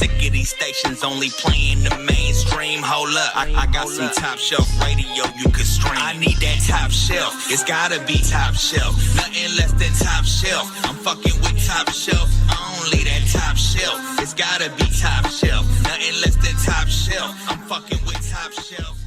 sick of these stations only playing the mainstream. Hold up, I got some top shelf radio you could stream. I need that top shelf, it's gotta be top shelf. Nothing less than top shelf. I'm fucking with top shelf, only that top shelf. It's gotta be top shelf. Nothing less than top shelf. I'm fucking with top shelf.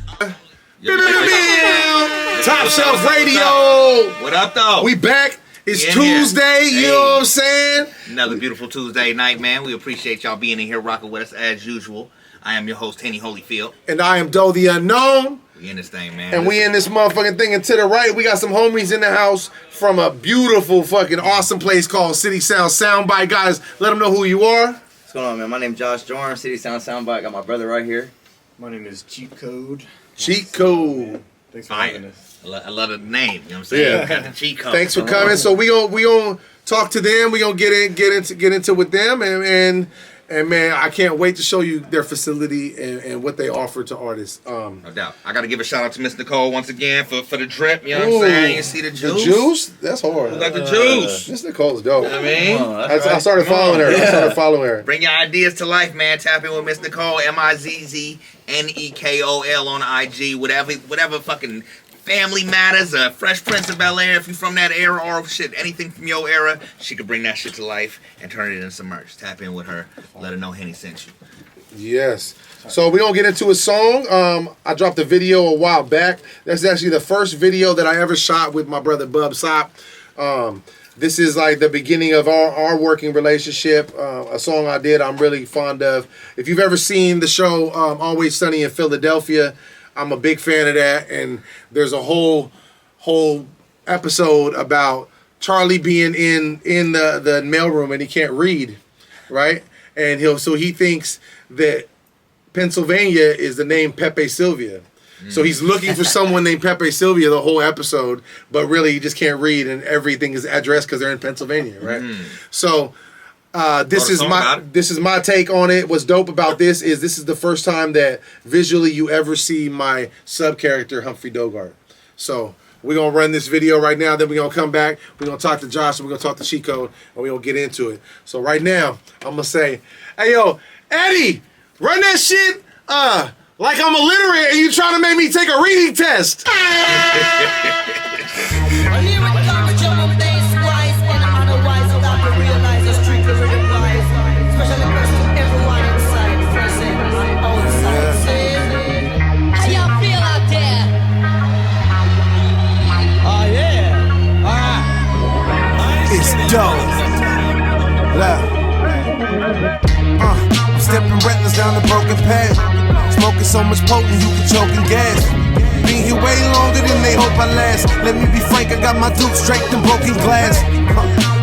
Top Shelf Radio. What up, though? We back. It's Tuesday, you know what I'm saying? Another beautiful Tuesday night, man. We appreciate y'all being in here rocking with us as usual. I am your host, Henny Holyfield. And I am Doe the Unknown. We in this thing, man. And we in this motherfucking thing. And to the right, we got some homies in the house from a beautiful fucking awesome place called City Sound Sound Byte. Guys, let them know who you are. What's going on, man? My name's Jorin, City Sound Sound Byte. Got my brother right here. My name is CheatCode. CheatCode. Thanks for having us. I love the name. You know what I'm saying? Yeah. Got the cheat code. Thanks for coming. So we gonna talk to them. We gonna get into with them, and man, I can't wait to show you their facility and what they offer to artists. No doubt. I got to give a shout out to Miss Nicole once again for the drip. You know what I'm saying? You see the juice? The juice? That's hard. Who got the juice? Miss Nicole's dope. I mean, I started following her. I started following her. Bring your ideas to life, man. Tap in with Miss Nicole, MIZZNEKOL on IG. Whatever fucking Family Matters, Fresh Prince of Bel-Air, if you from that era or shit, anything from your era, she could bring that shit to life and turn it into some merch. Tap in with her. Let her know Henny sent you. Yes. So we're going to get into a song. I dropped a video a while back. That's actually the first video that I ever shot with my brother Bub Sop. This is like the beginning of our working relationship. A song I did I'm really fond of. If you've ever seen the show Always Sunny in Philadelphia, I'm a big fan of that, and there's a whole episode about Charlie being in the mailroom and he can't read, right? And he thinks that Pennsylvania is the name Pepe Sylvia. So he's looking for someone named Pepe Sylvia the whole episode, but really he just can't read, and everything is addressed because they're in Pennsylvania, right? So this is my take on it. What's dope about this is the first time that visually you ever see my sub character Humphrey Dogart. So we're gonna run this video right now. Then we're gonna come back. We're gonna talk to Josh. And we're gonna talk to CheatCode, and we're gonna get into it. So right now I'm gonna say, "Hey yo, Eddie, run that shit like I'm illiterate and you trying to make me take a reading test." I'm stepping reckless down the broken path. Smoking so much potent you can choke and gas. Been here way longer than they hope I last. Let me be frank, I got my dukes draped in broken glass.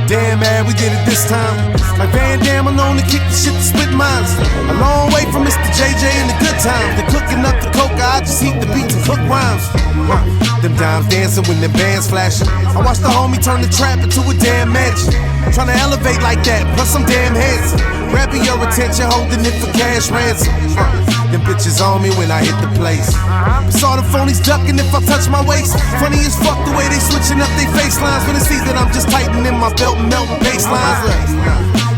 Damn man, we did it this time. Like Van Damme, I'm known to kick the shit to split minds. A long way from Mr. JJ and the good times. The cooking up the coca, I just heat the beats and cook rhymes. Them dimes dancing when the band's flashing. I watched the homie turn the trap into a damn mansion. Trying to elevate like that, plus I'm damn handsome. Grabbing your attention, holding it for cash ransom. Them bitches on me when I hit the place. Saw the phonies ducking if I touch my waist. Funny as fuck the way they switching up their face lines. When it sees that I'm just tightening my belt and melting bass lines.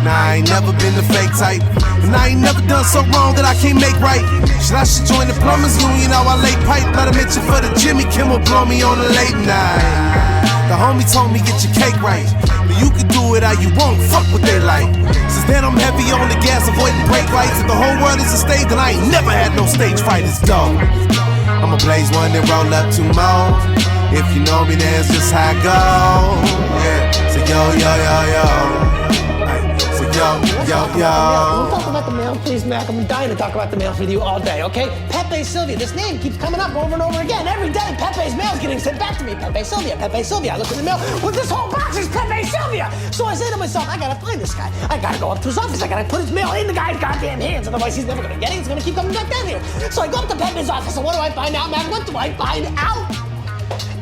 Nah, I ain't never been the fake type. And I ain't never done so wrong that I can't make right. I should join the plumbers union, how I lay pipe. Better mention for the Jimmy Kimmel blow me on a late night. The homie told me get your cake right. But you can do it how you want, fuck what they like. Since then I'm heavy on the gas, avoiding brake lights. If the whole world is a stage, then I ain't never had no stage fright, it's dope. I'ma blaze one and roll up two more. If you know me, then it's just how I go. Yeah, so yo, yo, yo, yo. So yo, yo, yo. We'll talk about the mail, please, Mac. I'm dying to talk about the mail with you all day, okay? Pepe Sylvia, this name keeps coming up over and over again. Every day, Pepe's mail's getting sent back to me. Pepe Sylvia, Pepe Sylvia. I look in the mail, well, this whole box is Pepe Sylvia. So I say to myself, I gotta find this guy. I gotta go up to his office. I gotta put his mail in the guy's goddamn hands. Otherwise, he's never gonna get it. He's gonna keep coming back down here. So I go up to Pepe's office, and what do I find out, Mac? What do I find out?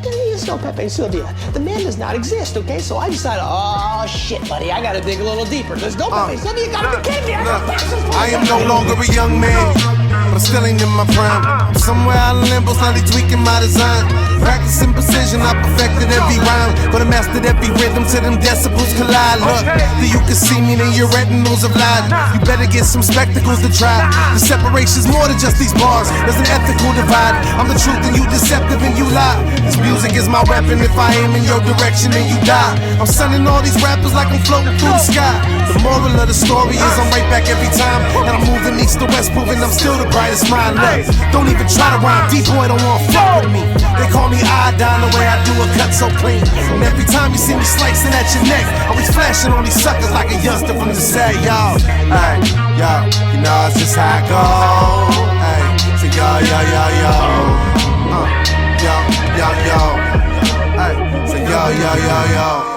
There is no Pepe Sylvia. The man does not exist, okay? So I decided, oh, shit, buddy, I gotta dig a little deeper. There's no Pepe Sylvia. You gotta be kidding believe me. I am no longer a young man, but I'm still ain't in my prime. I'm somewhere out in limbo, slightly tweaking my design. Practicing precision, I perfected every rhyme, but I mastered every rhythm till them decibels collide. Look, that you can see me, then your retinas have lied. You better get some spectacles to try. The separation's more than just these bars. There's an ethical divide. I'm the truth and you deceptive and you lie. This music is my weapon. If I aim in your direction, then you die. I'm sending all these rappers like I'm floating through the sky. The moral of the story is I'm right back every time, and I'm moving east to west, proving I'm still the brightest mind. Look, don't even try to rhyme. D-boy don't want to fuck with me. They call me iodine the way I do a cut so clean. And every time you see me slicing at your neck, always flashing on these suckers like a youngster from the set, y'all. Hey, yo, you know it's just how I go. Hey, so yo, yo, yo, yo. Yo, yo, yo. Hey, so yo, yo, yo, yo.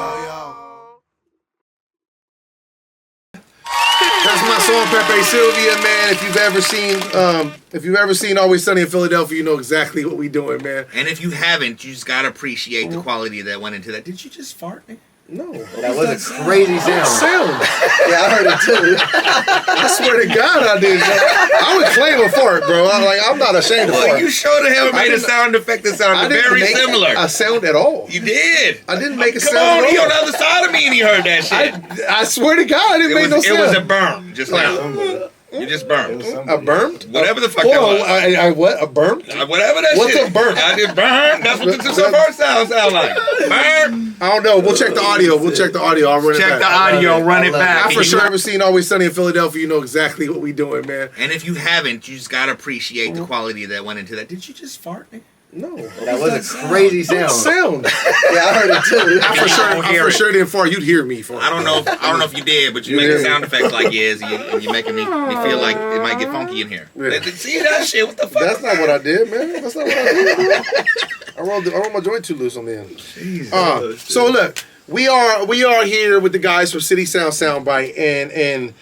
That's my song, Pepe Sylvia, man. If you've ever seen Always Sunny in Philadelphia, you know exactly what we doing, man. And if you haven't, you just gotta appreciate the quality that went into that. Did you just fart, nigga? No. That was a crazy sound. Sound. Yeah, I heard it too. I swear to God, I did. I would claim a fart, bro. I'm not ashamed of Well, fart. you sure the hell made a didn't- sound effect that sounded very make similar. a sound at all. You did. I didn't make a Come sound on, at he all. on the other side of me and he heard that shit. I swear to God, I didn't make no It sound. was a burn just now. You just burned. A burnt? Whatever the fuck Hold that on, was. I what? A burnt? Whatever that What's shit. a burn? I did burn. That's what the first sound like. Burn. I don't know. We'll check the audio. I'll run it Check back. the audio, run it back. I for sure ever seen Always Sunny in Philadelphia. You know exactly what we doing, man. And if you haven't, you just gotta appreciate the quality that went into that. Did you just fart, nigga? No. That was a crazy sound. Sound. Yeah, I heard it too. I for sure didn't fart. You'd hear me fart. I don't know if you did, but you make the sound effects like yes, and you're making me feel like it might get funky in here. Yeah. See that shit? What the fuck? That's not what I did, man. That's not what I did. I rolled my joint too loose on the end. So look, we are here with the guys from City Sound Sound Byte, and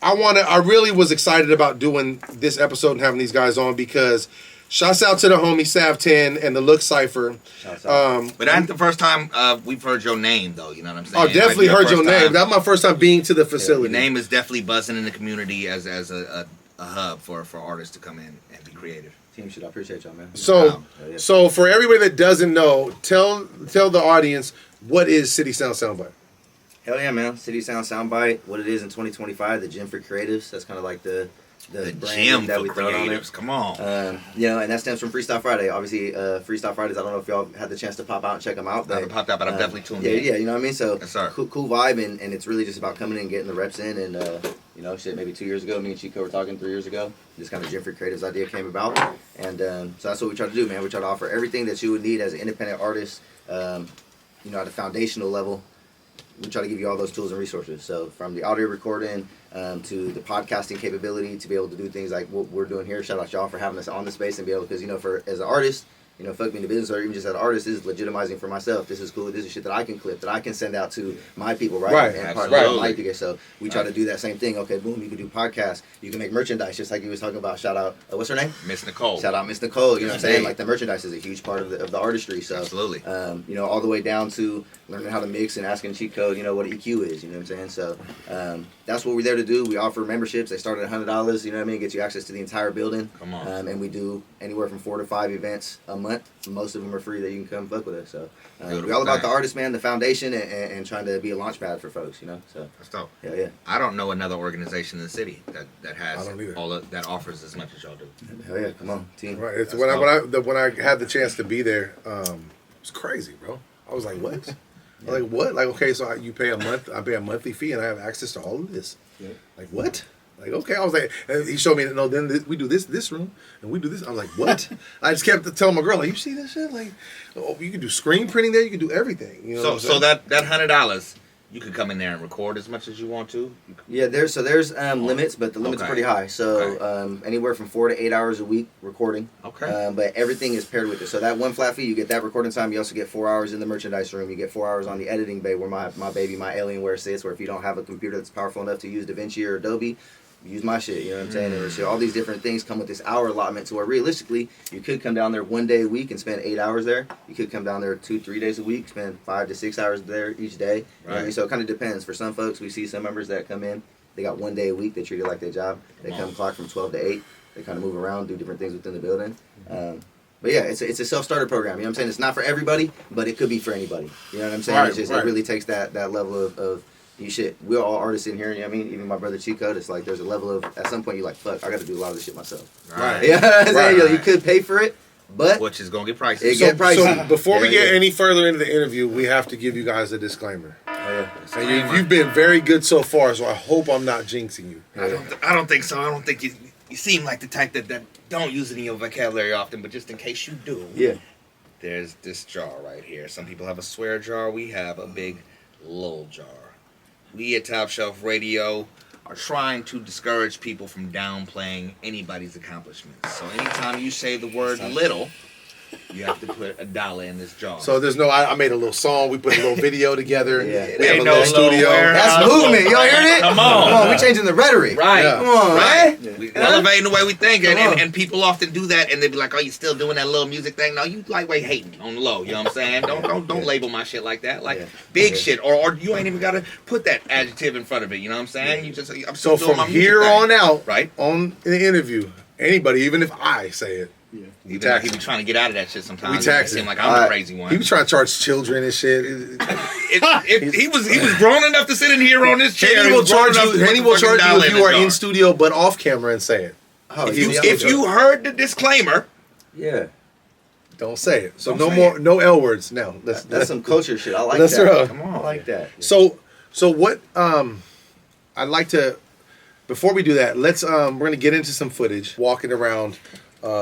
I really was excited about doing this episode and having these guys on because shouts out to the homie Sav 10 and the Look Cypher. But that's the first time we've heard your name, though. You know what I'm saying? Oh, definitely Like, heard your name. time. That's my first time being to the facility. Your name is definitely buzzing in the community as a hub for artists to come in and be creative. Team shit, I appreciate y'all, man. So for everybody that doesn't know, tell the audience what is City Sound Sound Byte. Hell yeah, man. City Sound Sound Byte. What it is in 2025, the gym for creatives. That's kind of like the The brand gym that for we throw on it. creatives. Come on. You know, and that stems from Freestyle Friday. Obviously, Freestyle Fridays, I don't know if y'all had the chance to pop out and check them out. I haven't popped out, but I'm definitely tuned yeah, in. Yeah, you know what I mean? So, Yes, sir. cool vibe, and it's really just about coming in and getting the reps in. And, you know, shit, maybe 2 years ago, me and CheatCode were talking 3 years ago. This kind of Gym for Creatives idea came about. And so that's what we try to do, man. We try to offer everything that you would need as an independent artist, you know, at a foundational level. We try to give you all those tools and resources. So from the audio recording to the podcasting capability to be able to do things like what we're doing here. Shout out y'all for having us on the space and be able, because, you know, as an artist, you know, fuck me in the business or even just as an artist, this is legitimizing for myself. This is cool. This is shit that I can clip, that I can send out to my people, right? Right, And part absolutely. of my people. So we try to do that same thing. Okay, boom, you can do podcasts. You can make merchandise, just like you was talking about. Shout out, what's her name? Miss Nicole. Shout out Miss Nicole. You know what I'm saying? Hey. Like the merchandise is a huge part of the artistry. So Absolutely. you know, all the way down to learning how to mix and asking CheatCode, you know, what EQ is. You know what I'm saying? So that's what we're there to do. We offer memberships. They start at $100. You know what I mean? Get you access to the entire building. Come on. And we do anywhere from 4 to 5 events a month. Most of them are free that you can come fuck with us. So we're all about the artist, man, the foundation, and trying to be a launch pad for folks. You know? So That's dope. yeah. I don't know another organization in the city that I has don't either. that offers as much as y'all do. Hell yeah, come on, team. Right. It's That's when I had the chance to be there, it was crazy, bro. I was like, what? I was like, what? Like, okay, so you pay I pay a monthly fee and I have access to all of this. Yeah. Like, what? Like, okay. I was like, and he showed me, no, then we do this room and we do this. I was like, what? I just kept telling my girl, like, you see this shit? Like, oh, you can do screen printing there. You can do everything. You know what I'm So saying? that $100, you could come in there and record as much as you want to. Yeah, there's limits, but the limit's Okay. pretty high. So anywhere from 4 to 8 hours a week recording. Okay. But everything is paired with it. So that one flat fee, you get that recording time. You also get 4 hours in the merchandise room. You get 4 hours on the editing bay where my Alienware sits. Where if you don't have a computer that's powerful enough to use DaVinci or Adobe, use my shit. You know what I'm saying? And so all these different things come with this hour allotment to where realistically you could come down there 1 day a week and spend 8 hours there. You could come down there 2-3 days a week, spend 5 to 6 hours there each day. You know what I mean? Right. So it kind of depends. For some folks, we see some members that come in they got 1 day a week. They treat it like their job. They come clock from 12 to 8. They kind of move around, do different things within the building. But yeah, it's a self-starter program. You know what I'm saying? It's not for everybody, but it could be for anybody. You know what I'm saying? Right, It's just, right. It really takes that level of you shit. We're all artists in here. You know what I mean? Even my brother CheatCode, it's like there's a level of, at some point you're like, fuck, I got to do a lot of this shit myself. Right. You know what I'm saying? Right. You could pay for it, but Which is gonna get pricey. It get pricey. So before we Yeah, get yeah. any further into the interview, we have to give you guys a disclaimer. And Disclaimer. you've been very good so far, so I hope I'm not jinxing you. I don't think so. I don't think you seem like the type that don't use it in your vocabulary often, but just in case you do. yeah. There's this jar right here. Some people have a swear jar. We have a big lull jar. We at Top Shelf Radio are trying to discourage people from downplaying anybody's accomplishments. So anytime you say the word little, you have to put $1 in this jar. So there's no, I made a little song, we put a little video together. Yeah. We have a Ain't little no studio. lower. That's movement. Y'all heard it? Come on. We changing the rhetoric. Right. Yeah. Come on, Right. man. We elevating the way we think, Come on. and people often do that, and they be like, "Oh, you still doing that little music thing?" No, you lightweight hating on the low. You know what I'm saying? Don't label my shit like that, like Yeah. big Yeah. shit, or you ain't even gotta put that adjective in front of it. You know what I'm saying? You just I'm So still doing my from music here thing. on out, right? on the interview, anybody, even if I say it, Even though tax he be him. trying to get out of that shit sometimes. We tax it seem him. like I'm the Alright. crazy one. he was trying to charge children and shit. If he was grown enough to sit in here on this chair. Henny he will was grown charge enough you. to Henny put will the fucking charge you dollar if in you the are jar. in studio, but off camera and say it. Oh, If you heard the disclaimer, yeah. Don't say it. So Don't no say more, it. no L words now. That's some culture shit. I like Let's that. roll. come on. I like that. So what? I'd like to. Before we do that, let's. We're gonna get into some footage walking around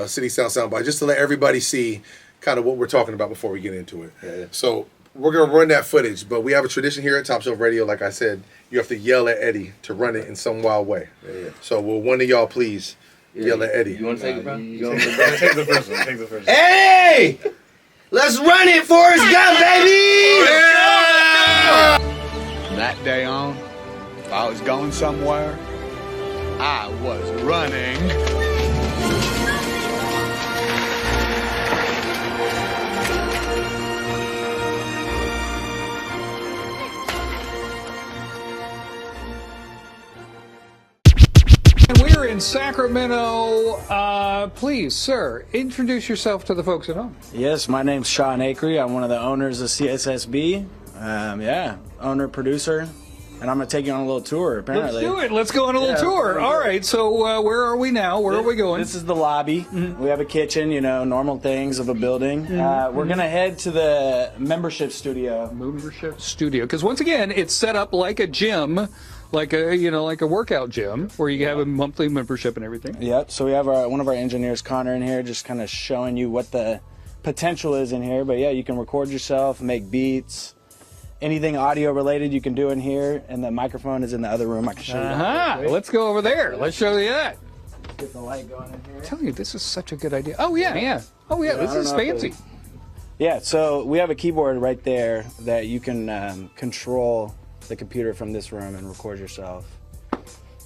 City Sound Sound Byte, just to let everybody see kind of what we're talking about before we get into it. Yeah. So we're gonna run that footage, but we have a tradition here at Top Shelf Radio. Like I said, you have to yell at Eddie to run it in some wild way. Yeah. So will one of y'all please yell at Eddie? You want to take it, bro? Take the first one. Take the first one. Hey! Let's run it, Forrest Gump, baby! From that day on, if I was going somewhere, I was running. We're in Sacramento. Please, sir, introduce yourself to the folks at home. Yes, my name's Sean Akery. I'm one of the owners of CSSB. Owner, producer, and I'm going to take you on a little tour, apparently. Let's do it. Let's go on a little tour. All right, so where are we now? Where are we going? This is the lobby. We have a kitchen, normal things of a building. We're going to head to the membership studio. Membership studio. Because once again, it's set up like a gym, like a workout gym, where you have a monthly membership and everything. Yep, so we have one of our engineers, Connor, in here, just kind of showing you what the potential is in here. But yeah, you can record yourself, make beats. Anything audio related you can do in here, and the microphone is in the other room. I can show you. Aha! Let's go over there. Let's show you that. Get the light going in here. I'm telling you, this is such a good idea. Oh yeah. Oh yeah, I this don't is know if fancy. Yeah, so we have a keyboard right there that you can control the computer from this room and record yourself.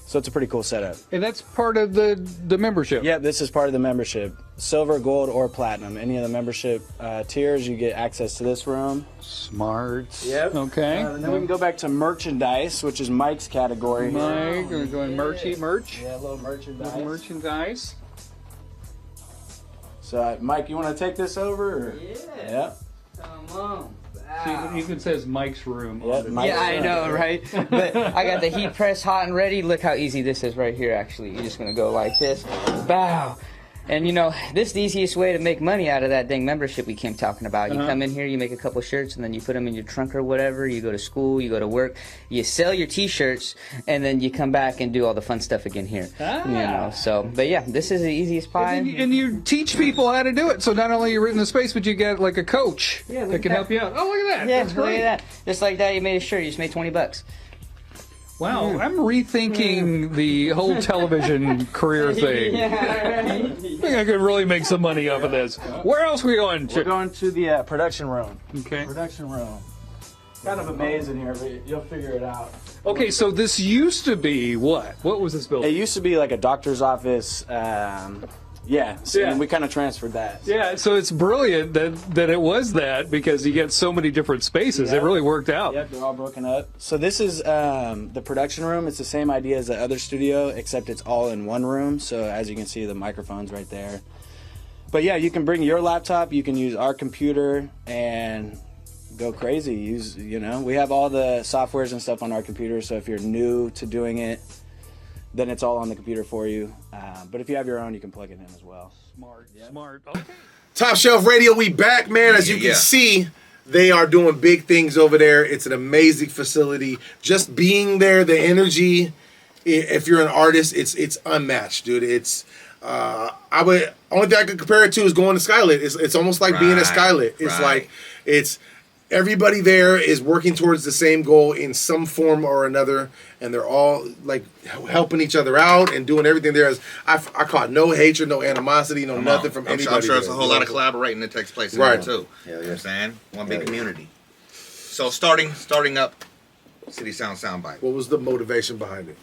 So it's a pretty cool setup. And that's part of the membership. Yeah, this is part of the membership. Silver, gold, or platinum. Any of the membership tiers, you get access to this room. Smarts. Yep. Okay. And then we can go back to merchandise, which is Mike's category. Mike, we're going merch. Yeah, a little merchandise. Little merchandise. So, Mike, you want to take this over? Or? Yeah. Come on. See, it even says Mike's room. Yeah, on it. Mike's Yeah, I room. know, right? But I got the heat press hot and ready. Look how easy this is right here, actually. You're just going to go like this. Bow. And this is the easiest way to make money out of that dang membership we came talking about. You come in here, you make a couple shirts, and then you put them in your trunk or whatever. You go to school, you go to work, you sell your t-shirts, and then you come back and do all the fun stuff again here. But yeah, this is the easiest pie. And you teach people how to do it. So not only you're in the space, but you get like a coach that can help you out. Oh, look at that. Yeah, That's look great. at that. Just like that, you made a shirt. You just made $20. Wow, I'm rethinking the whole television career thing. Yeah, I think I could really make some money off of this. Where else are we going? We're going to the production room. Okay. Production room. Kind of a maze in here, but you'll figure it out. Okay, so this used to be what? What was this It building? used to be like a doctor's office, Yeah, so Yeah. and we kind of transferred that. Yeah, so it's brilliant that it was that because you get so many different spaces. Yeah. It really worked out. Yep, they're all broken up. So this is the production room. It's the same idea as the other studio, except it's all in one room. So as you can see, the microphone's right there. But yeah, you can bring your laptop. You can use our computer and go crazy. We have all the softwares and stuff on our computer. So if you're new to doing it, then it's all on the computer for you. But if you have your own, you can plug it in as well. Smart. Okay. Top Shelf Radio, we back, man. As you can see, they are doing big things over there. It's an amazing facility. Just being there, the energy. If you're an artist, it's unmatched, dude. It's only thing I could compare it to is going to Skylit. It's almost like being at Skylit. It's like everybody there is working towards the same goal in some form or another, and they're all like helping each other out and doing everything there. I caught no hatred, no animosity, nothing from anybody. I'm sure there's a there. whole lot of collaborating that takes place in Right. there too. Yeah, You know what I'm saying? One big community. So starting up City Sound Sound Byte. What was the motivation behind it?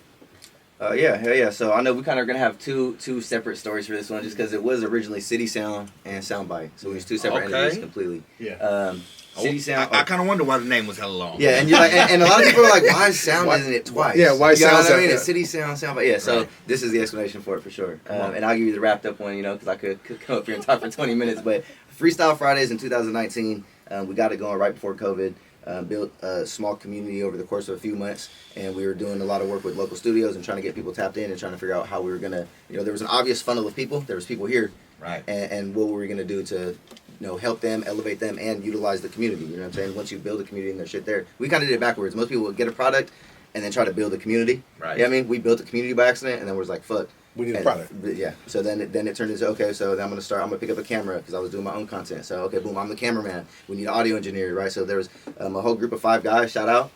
Yeah. So I know we kind of are gonna have two separate stories for this one, just because it was originally City Sound and Sound Byte, so it was two separate entities completely. Yeah. City Sound. I kind of wonder why the name was hella long. Yeah, and you're like, and a lot of people are like, why Sound isn't it twice? Yeah, why you know Sound? what I mean? Yeah. It's City Sound Sound Byte. Yeah, so this is the explanation for it for sure. And I'll give you the wrapped up one, because I could come up here and talk for 20 minutes. But Freestyle Fridays in 2019, we got it going right before COVID. Built a small community over the course of a few months, and we were doing a lot of work with local studios and trying to get people tapped in and trying to figure out how we were gonna, there was an obvious funnel of people. There was people here, Right. and what were we gonna do to, help them, elevate them, and utilize the community. You know what I'm saying? Once you build a community and their shit there, we kind of did it backwards. Most people would get a product and then try to build a community. Right. Yeah, we built a community by accident, and then was like, fuck. We need a product. Yeah. So then it turned into, okay, so then I'm gonna pick up a camera because I was doing my own content. So okay, boom, I'm the cameraman. We need an audio engineer, right? So there was a whole group of 5 guys. Shout out,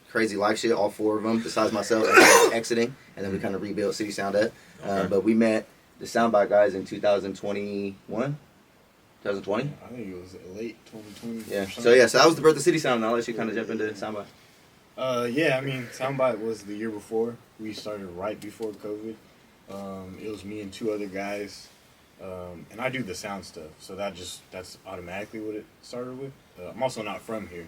crazy life shit. All 4 of them, besides myself, exiting, and then we kind of rebuilt City Sound up. But we met the Soundbite guys in 2021. 2020? I think it was late 2020. Yeah. So that was the birth of City Sound. And I'll let you kind of jump into Soundbite. Soundbite was the year before. We started right before COVID. It was me and 2 other guys, and I do the sound stuff, so that's automatically what it started with. I'm also not from here,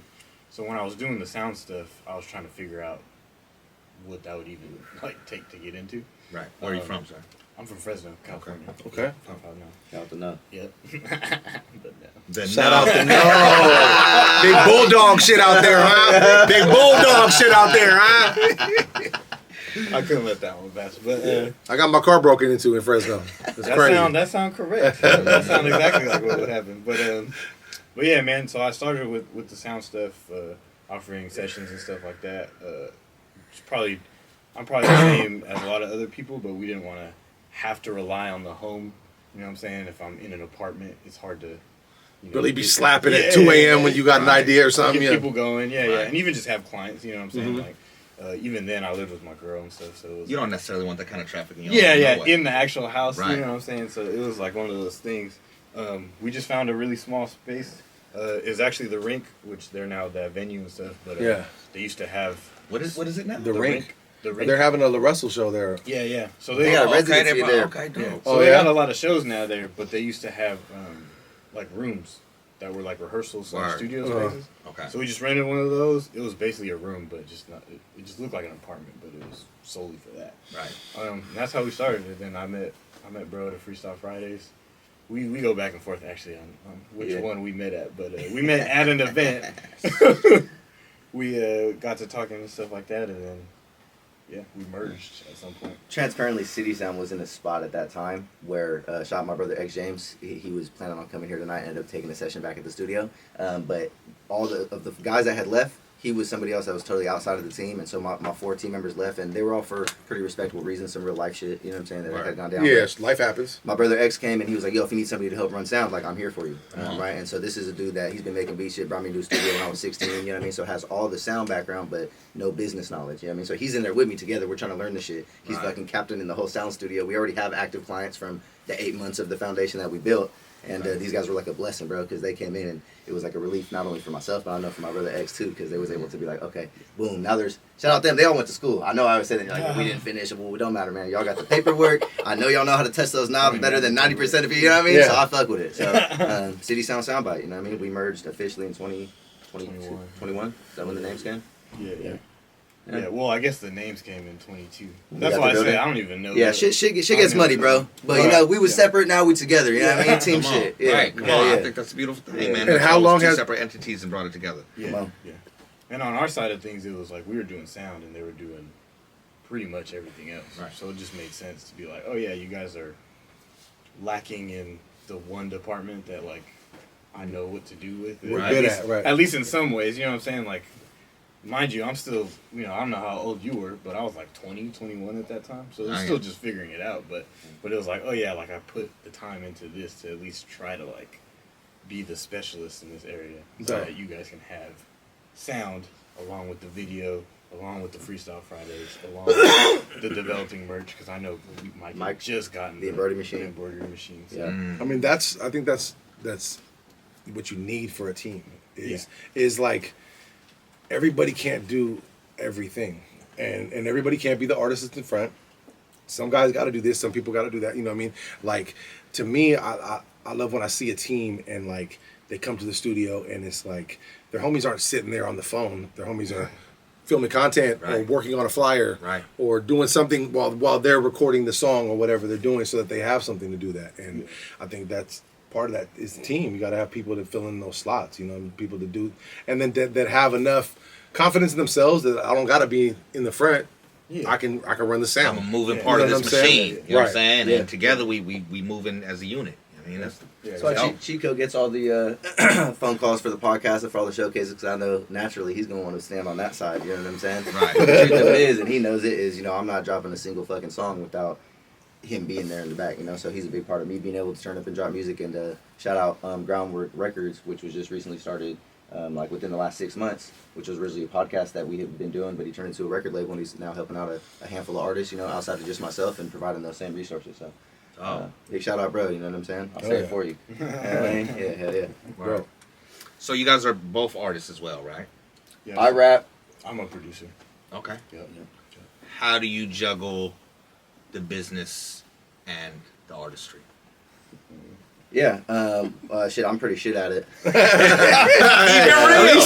so when I was doing the sound stuff, I was trying to figure out what that would even take to get into. Right. Where are you from, sir? I'm from Fresno, California. Okay. Out the no. Yep. Shout out to No. Big bulldog shit out there, huh? Big bulldog shit out there, huh? I couldn't let that one pass, but I got my car broken into in Fresno. that sound correct. That sounds exactly like what would happen. But yeah, man. So I started with the sound stuff, offering sessions and stuff like that. I'm probably the same as a lot of other people, but we didn't want to have to rely on the home. You know what I'm saying? If I'm in an apartment, it's hard to really be slapping at 2 a.m. when you got an idea or something. Get people going, and even just have clients. You know what I'm saying? Like, even then, I lived with my girl and stuff, so it was, you don't necessarily want that kind of traffic in your in the actual house. Right. You know what I'm saying? So it was like one of those things. We just found a really small space. It's actually the rink, which they're now that venue and stuff. But they used to have what is it now? The rink. The rink. They're having a La Russell show there. Yeah. So they got a residency there. Okay, dope. Yeah. So they got a lot of shows now there, but they used to have like rooms that were like rehearsals and studio spaces. Okay. So we just rented one of those. It was basically a room, but just not. It just looked like an apartment, but it was solely for that. Right. And that's how we started it. Then I met bro at Freestyle Fridays. We go back and forth actually on which one we met at, but we met at an event. We got to talking and stuff like that, and then we merged at some point. Transparently, City Sound was in a spot at that time where shout out my brother X James. He was planning on coming here tonight and ended up taking a session back at the studio. But all of the guys that had left, he was somebody else that was totally outside of the team, and so my 4 team members left, and they were all for pretty respectable reasons, some real life shit, you know what I'm saying, that had gone down. Yes, life happens. My brother X came and he was like, yo, if you need somebody to help run sound, like, I'm here for you, right? And so this is a dude that he's been making beat shit, brought me to a studio when I was 16, you know what I mean, so has all the sound background, but no business knowledge, you know what I mean, so he's in there with me together, we're trying to learn the shit. He's fucking captain in the whole sound studio. We already have active clients from the 8 months of the foundation that we built. And these guys were like a blessing, bro, because they came in and it was like a relief not only for myself, but I know for my brother X too, because they was able to be like, okay, boom, now there's, shout out them, they all went to school. I know I was saying, like, we didn't finish, well, it don't matter, man. Y'all got the paperwork. I know y'all know how to touch those knobs better than 90% of you, you know what I mean? Yeah. So I fuck with it. So City Sound Sound Byte, you know what I mean? We merged officially in 2021. Is that when the names came? Yeah, well, I guess the names came in 22. That's got why I the say building? I don't even know. Yeah, shit gets muddy, bro. But you know, we was separate, now we together. You know what I mean? Team Come shit. on. Yeah. Right, come on. I think that's a beautiful thing, man. And how long two has separate entities and brought it together? Yeah. And on our side of things, it was like we were doing sound and they were doing pretty much everything else. Right. So it just made sense to be like, oh yeah, you guys are lacking in the one department that like I know what to do with. We're good at, right. At least in some ways, you know what I'm saying? Like, mind you, I'm still, you know, I don't know how old you were, but I was like 20, 21 at that time. So it's still just figuring it out. But it was like, oh yeah, like I put the time into this to at least try to like be the specialist in this area so that you guys can have sound along with the video, along with the Freestyle Fridays, along with the developing merch, because I know Mike just gotten the embroidery machine. So. Yeah. I mean, I think that's what you need for a team is like everybody can't do everything, and everybody can't be the artist that's in front. Some guys got to do this, some people got to do that. You know what I mean? Like, to me, I love when I see a team and like they come to the studio and it's like their homies aren't sitting there on the phone. Their homies are filming content or working on a flyer or doing something while they're recording the song or whatever they're doing, so that they have something to do that. And I think that's part of that is the team. You got to have people to fill in those slots, you know, people to do, and then that have enough confidence in themselves that I don't got to be in the front. I can run the sound. I'm a moving part of this machine. You know what I'm saying? Yeah. And together we move in as a unit. I mean, that's So CheatCode gets all the phone calls for the podcast and for all the showcases, because I know naturally he's going to want to stand on that side, you know what I'm saying? Right. But the truth of it is, and he knows it, is, you know, I'm not dropping a single fucking song without him being there in the back, you know? So he's a big part of me being able to turn up and drop music. And shout out Groundwork Records, which was just recently started like within the last 6 months, which was originally a podcast that we had been doing, but he turned into a record label, and he's now helping out a handful of artists, you know, outside of just myself, and providing those same resources. So big shout out, bro, you know what I'm saying? I'll say it for you. Yeah, hell yeah. Bro. So you guys are both artists as well, right? Yeah, I rap. I'm a producer. Okay. Yep. How do you juggle the business and the artistry? Yeah, shit, I'm pretty shit at it. Keep it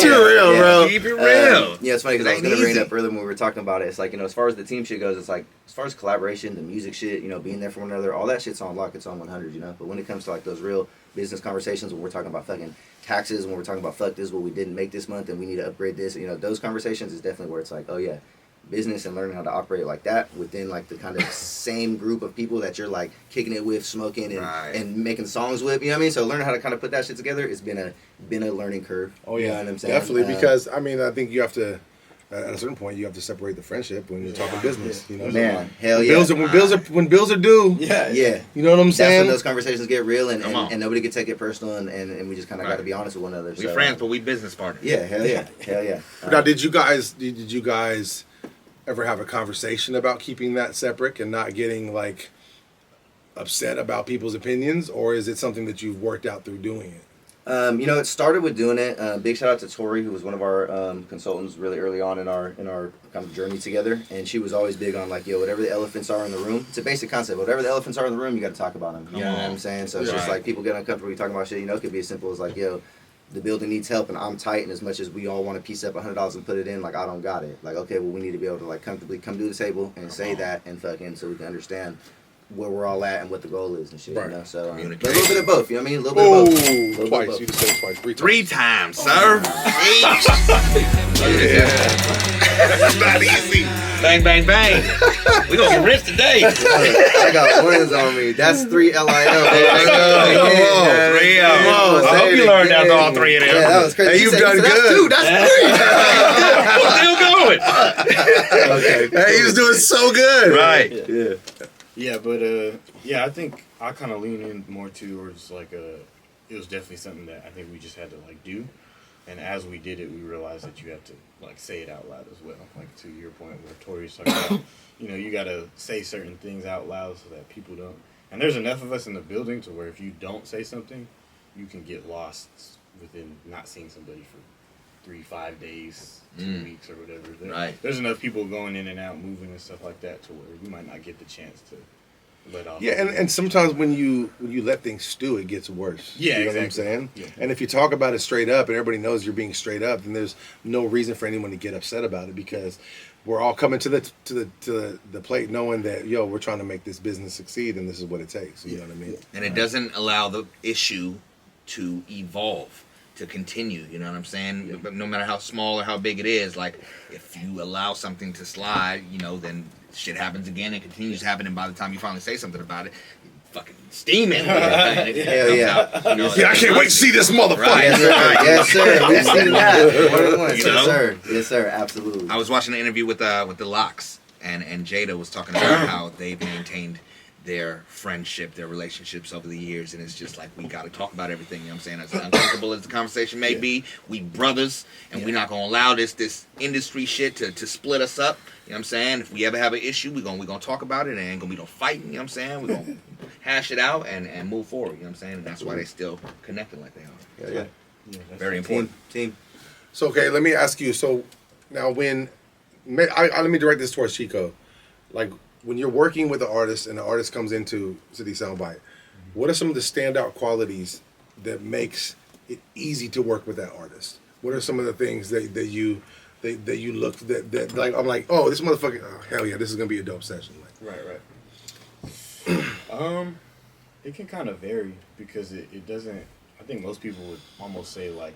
real, bro. Keep it real. Yeah, it's funny because I was Ain't going to bring it easy. up earlier when we were talking about it. It's like, you know, as far as the team shit goes, it's like, as far as collaboration, the music shit, you know, being there for one another, all that shit's on lock, it's on 100, you know? But when it comes to, like, those real business conversations, when we're talking about fucking taxes, when we're talking about, fuck, this is what we didn't make this month and we need to upgrade this, you know, those conversations is definitely where it's like, oh, yeah, business and learning how to operate like that within like the kind of same group of people that you're like kicking it with, smoking and making songs with, you know what I mean? So learning how to kind of put that shit together, it's been a learning curve. Oh yeah, you know what I'm saying? definitely, because I mean, I think you have to at a certain point you have to separate the friendship when you're talking business. You know, man, hell when yeah. When bills are due. Yeah. You know what I'm That's saying? when those conversations get real and nobody can take it personal and we just kind of got to be honest with one another. We friends, but we business partners. Yeah, hell yeah, hell yeah. Now, did you guys ever have a conversation about keeping that separate and not getting like upset about people's opinions, or is it something that you've worked out through doing it? You know, it started with doing it. Big shout out to Tori, who was one of our consultants really early on in our kind of journey together, and she was always big on like, yo, whatever the elephants are in the room, it's a basic concept. Whatever the elephants are in the room, you got to talk about them. You know what I'm saying? So it's just like people get uncomfortable talking about shit. You know, it could be as simple as like, yo, the building needs help and I'm tight, and as much as we all want to piece up $100 and put it in, like I don't got it. Like, okay, well we need to be able to like comfortably come to the table and say that and fucking so we can understand where we're all at and what the goal is and shit. You know, so but a little bit of both. You know what I mean? A little bit of both. Twice. You just said it twice. Three times, sir. That's not easy. Bang, bang, bang. We gonna get rich today. I got wins on me. That's 3 LIL. Come on. 3 L. I hope you learned after all 3 of them. Yeah, that was crazy. Hey, you've done good. That's 3. Still going. Okay. Hey, he was doing so good. Right. Yeah. Yeah, but I think I kind of lean in more towards like it was definitely something that I think we just had to like do, and as we did it, we realized that you have to like say it out loud as well. Like to your point where Tori's talking about, you know, you got to say certain things out loud so that people don't And there's enough of us in the building to where if you don't say something, you can get lost within not seeing somebody for 3-5 days, 2 weeks or whatever. There's enough people going in and out, moving and stuff like that to where you might not get the chance to let off. Yeah, and sometimes when you let things stew, it gets worse. Yeah, you know exactly. what I'm saying? Yeah. And if you talk about it straight up and everybody knows you're being straight up, then there's no reason for anyone to get upset about it because we're all coming to the plate knowing that we're trying to make this business succeed and this is what it takes. You know what I mean? And it doesn't allow the issue to evolve, to continue. You know what I'm saying? But no matter how small or how big it is, like if you allow something to slide, then shit happens again and continues happening. By the time you finally say something about it, fucking steaming. Hell yeah. I can't wait to see this motherfucker. Right. Yes, sir. We've seen that. More than once. You know? Yes, sir. Yes, sir. Absolutely. I was watching an interview with the Locks, and Jada was talking about how they've maintained their friendship, their relationships over the years, and it's just like we got to talk about everything. You know what I'm saying? As uncomfortable as the conversation may be, we brothers, and we're not gonna allow this industry shit to split us up. You know what I'm saying? If we ever have an issue, we're gonna talk about it, and ain't gonna be no fighting. You know what I'm saying? We're gonna hash it out and move forward. You know what I'm saying? And that's why they still connected like they are. Yeah. Very important. Team. So okay, let me ask you. So now let me direct this towards CheatCode. Like when you're working with an artist and the artist comes into City Sound Byte, what are some of the standout qualities that makes it easy to work with that artist? What are some of the things that you look that like I'm like, oh, this motherfucker, oh, hell yeah, this is gonna be a dope session. Like, Right. It can kind of vary because it doesn't. I think most people would almost say like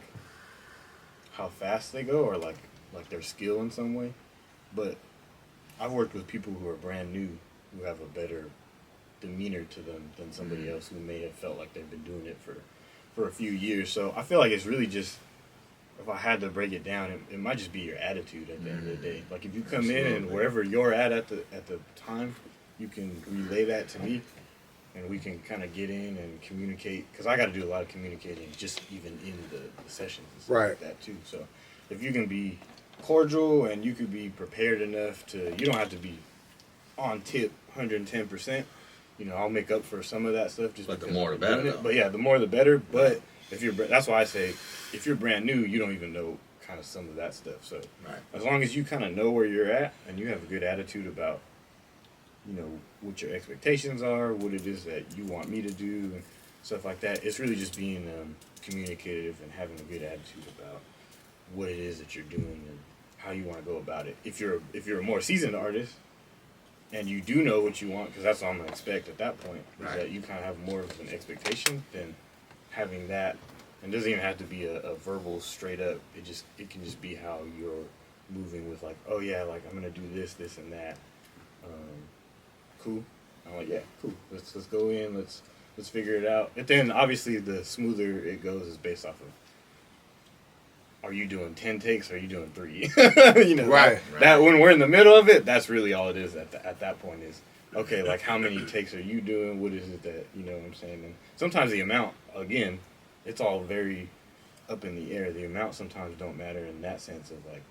how fast they go or like their skill in some way, but I've worked with people who are brand new who have a better demeanor to them than somebody else who may have felt like they've been doing it for a few years. So I feel like it's really just, if I had to break it down, it might just be your attitude at the end of the day. Like if you come in and wherever you're at the time, you can relay that to me and we can kind of get in and communicate. Because I got to do a lot of communicating just even in the sessions and stuff like that too. So if you can be cordial and you could be prepared enough to, you don't have to be on tip 110%. I'll make up for some of that stuff just but the because more the better. But yeah, the more the better. But that's why I say if you're brand new, you don't even know kind of some of that stuff. So as long as you kind of know where you're at and you have a good attitude about what your expectations are, what it is that you want me to do and stuff like that, it's really just being communicative and having a good attitude about what it is that you're doing and how you want to go about it. If you're a more seasoned artist and you do know what you want, because that's what I'm gonna expect at that point, is that you kind of have more of an expectation than having that. And it doesn't even have to be a verbal straight up. It can just be how you're moving with like, oh yeah, like I'm gonna do this and that. Cool. I'm like, yeah, cool. Let's go in. Let's figure it out. And then obviously the smoother it goes is based off of, are you doing 10 takes or are you doing 3? That when we're in the middle of it, that's really all it is at that point is, okay, like how many takes are you doing? What is it that, you know what I'm saying? And sometimes the amount, again, it's all very up in the air. The amount sometimes don't matter in that sense of like,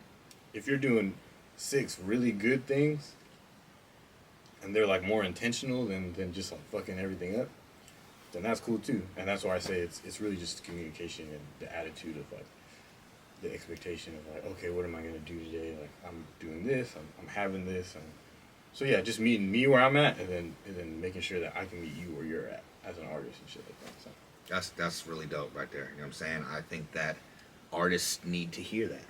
if you're doing 6 really good things and they're like more intentional than just like fucking everything up, then that's cool too. And that's why I say it's really just communication and the attitude of like, the expectation of like, okay, what am I gonna do today? Like I'm doing this, I'm having this, and so yeah, just meeting me where I'm at, and then making sure that I can meet you where you're at as an artist and shit like that. So That's really dope right there. You know what I'm saying? I think that artists need to hear that.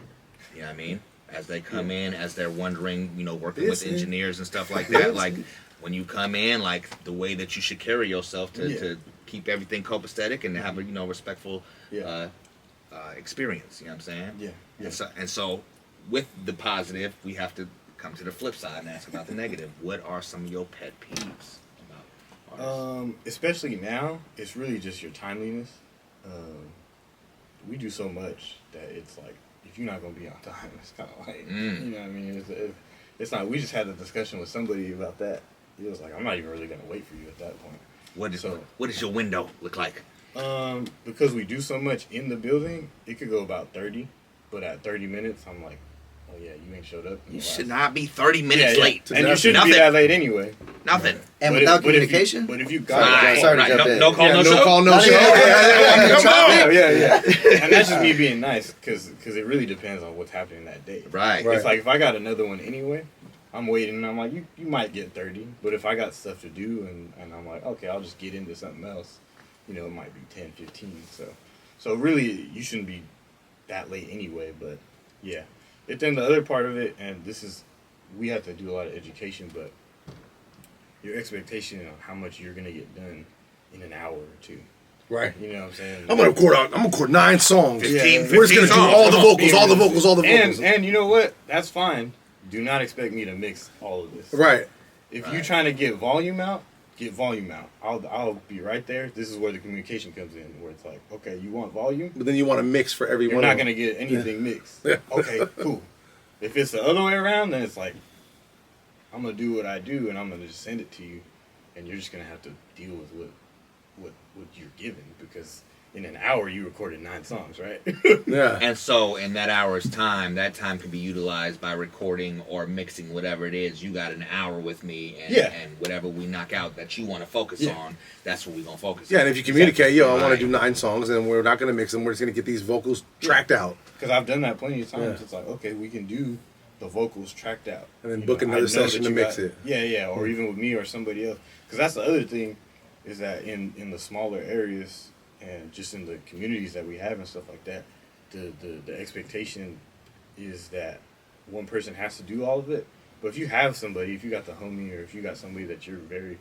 You know what I mean? As they come in, as they're wondering, working with engineers and stuff like that. Like when you come in, like the way that you should carry yourself to keep everything copacetic and have a respectful experience. You know what I'm saying? Yeah. And so with the positive, we have to come to the flip side and ask about the negative. What are some of your pet peeves about artists? Especially now, it's really just your timeliness. We do so much that it's like, if you're not going to be on time, it's kind of like, you know what I mean? It's not, we just had a discussion with somebody about that. He was like, I'm not even really going to wait for you at that point. What does your window look like? Because we do so much in the building, it could go about 30, but at 30 minutes, I'm like, oh yeah, you ain't showed up. You should not be 30 minutes late. And you shouldn't be that late anyway. Nothing. And without communication. But if you got no call, no show. No show. Yeah. And that's just me being nice, because it really depends on what's happening that day. Right. It's like if I got another one anyway, I'm waiting and I'm like, you might get 30, but if I got stuff to do and I'm like, okay, I'll just get into something else, it might be 10, 15. So really, you shouldn't be that late anyway. But yeah, then the other part of it, and we have to do a lot of education, but your expectation of how much you're gonna get done in an hour or two. Right. You know what I'm saying? I'm gonna record 9 songs. 15 We're just gonna do all the vocals. And you know what? That's fine. Do not expect me to mix all of this. Right. If you're trying to get volume out, get volume out. I'll be right there. This is where the communication comes in, where it's like, okay, you want volume? But then you want to mix for everyone. You're not going to get anything mixed. Yeah. Okay, cool. If it's the other way around, then it's like, I'm going to do what I do, and I'm going to just send it to you, and you're just going to have to deal with what you're given, because in an hour you recorded 9 songs, right? Yeah. And so in that hour's time, that time can be utilized by recording or mixing whatever it is. You got an hour with me, and whatever we knock out that you want to focus on, that's what we're going to focus on. Yeah, and if you communicate, I want to do 9 songs, and we're not going to mix them. We're just going to get these vocals tracked out. Because I've done that plenty of times. It's like, okay, we can do the vocals tracked out. And then book another session to mix it. Yeah, or even with me or somebody else. Because that's the other thing, is that in the smaller areas, and just in the communities that we have and stuff like that, the expectation is that one person has to do all of it. But if you have somebody, if you got the homie, or if you got somebody that you're very,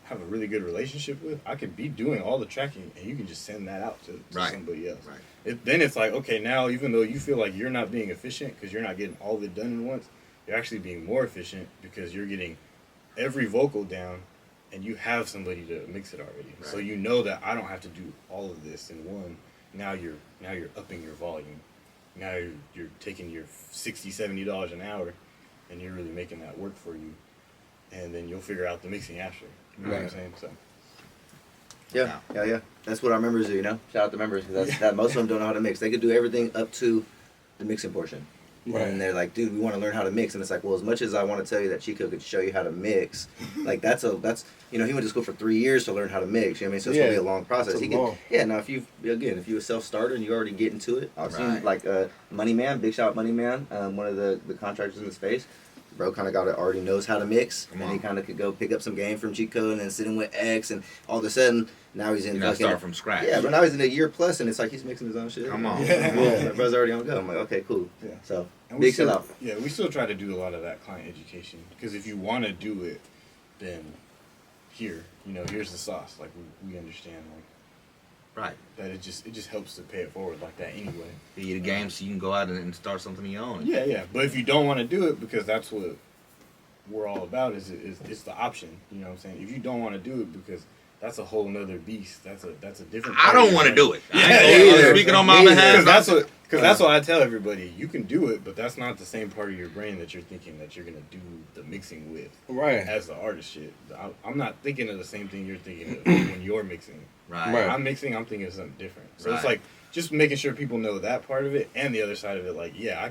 have a really good relationship with, I could be doing all the tracking, and you can just send that out to somebody else. Right. Then it's like, okay, now even though you feel like you're not being efficient because you're not getting all of it done at once, you're actually being more efficient because you're getting every vocal down, and you have somebody to mix it already. Right. So you know that I don't have to do all of this in one. Now you're upping your volume. Now you're taking your $60, $70 an hour, and you're really making that work for you. And then you'll figure out the mixing after. You know what I'm saying? So. Yeah. That's what our members do, Shout out to members, because that most of them don't know how to mix. They could do everything up to the mixing portion. Right. And they're like, dude, we want to learn how to mix. And it's like, well, as much as I want to tell you that CheatCode could show you how to mix, like that's he went to school for 3 years to learn how to mix. You know what I mean? So it's gonna be a long process. Now if you're a self-starter and you already get into it, I've seen like Money Man, big shout out Money Man, one of the contractors in the space. Bro kind of already knows how to mix, and he kind of could go pick up some game from CheatCode and then sit in with X, and all of a sudden now he's in. Start from scratch. Yeah, but now he's in a year plus, and it's like he's mixing his own shit. Come on, my brother's already on go. I'm like, okay, cool. Yeah. So big shout out. Yeah, we still try to do a lot of that client education, because if you want to do it, then here's the sauce. Like we understand, right, that it just helps to pay it forward like that anyway. Be the game so you can go out and start something of your own. Yeah. But if you don't want to do it, because that's what we're all about, is it's the option. You know what I'm saying? If you don't want to do it, because that's a whole nother beast. That's a different. I don't want to do it. I'm speaking on my behalf. Because that's what I tell everybody. You can do it, but that's not the same part of your brain that you're thinking that you're gonna do the mixing with. Right. As the artist shit, I'm not thinking of the same thing you're thinking of when you're mixing. Right. When I'm mixing, I'm thinking of something different. So it's like just making sure people know that part of it, and the other side of it. Like, yeah, I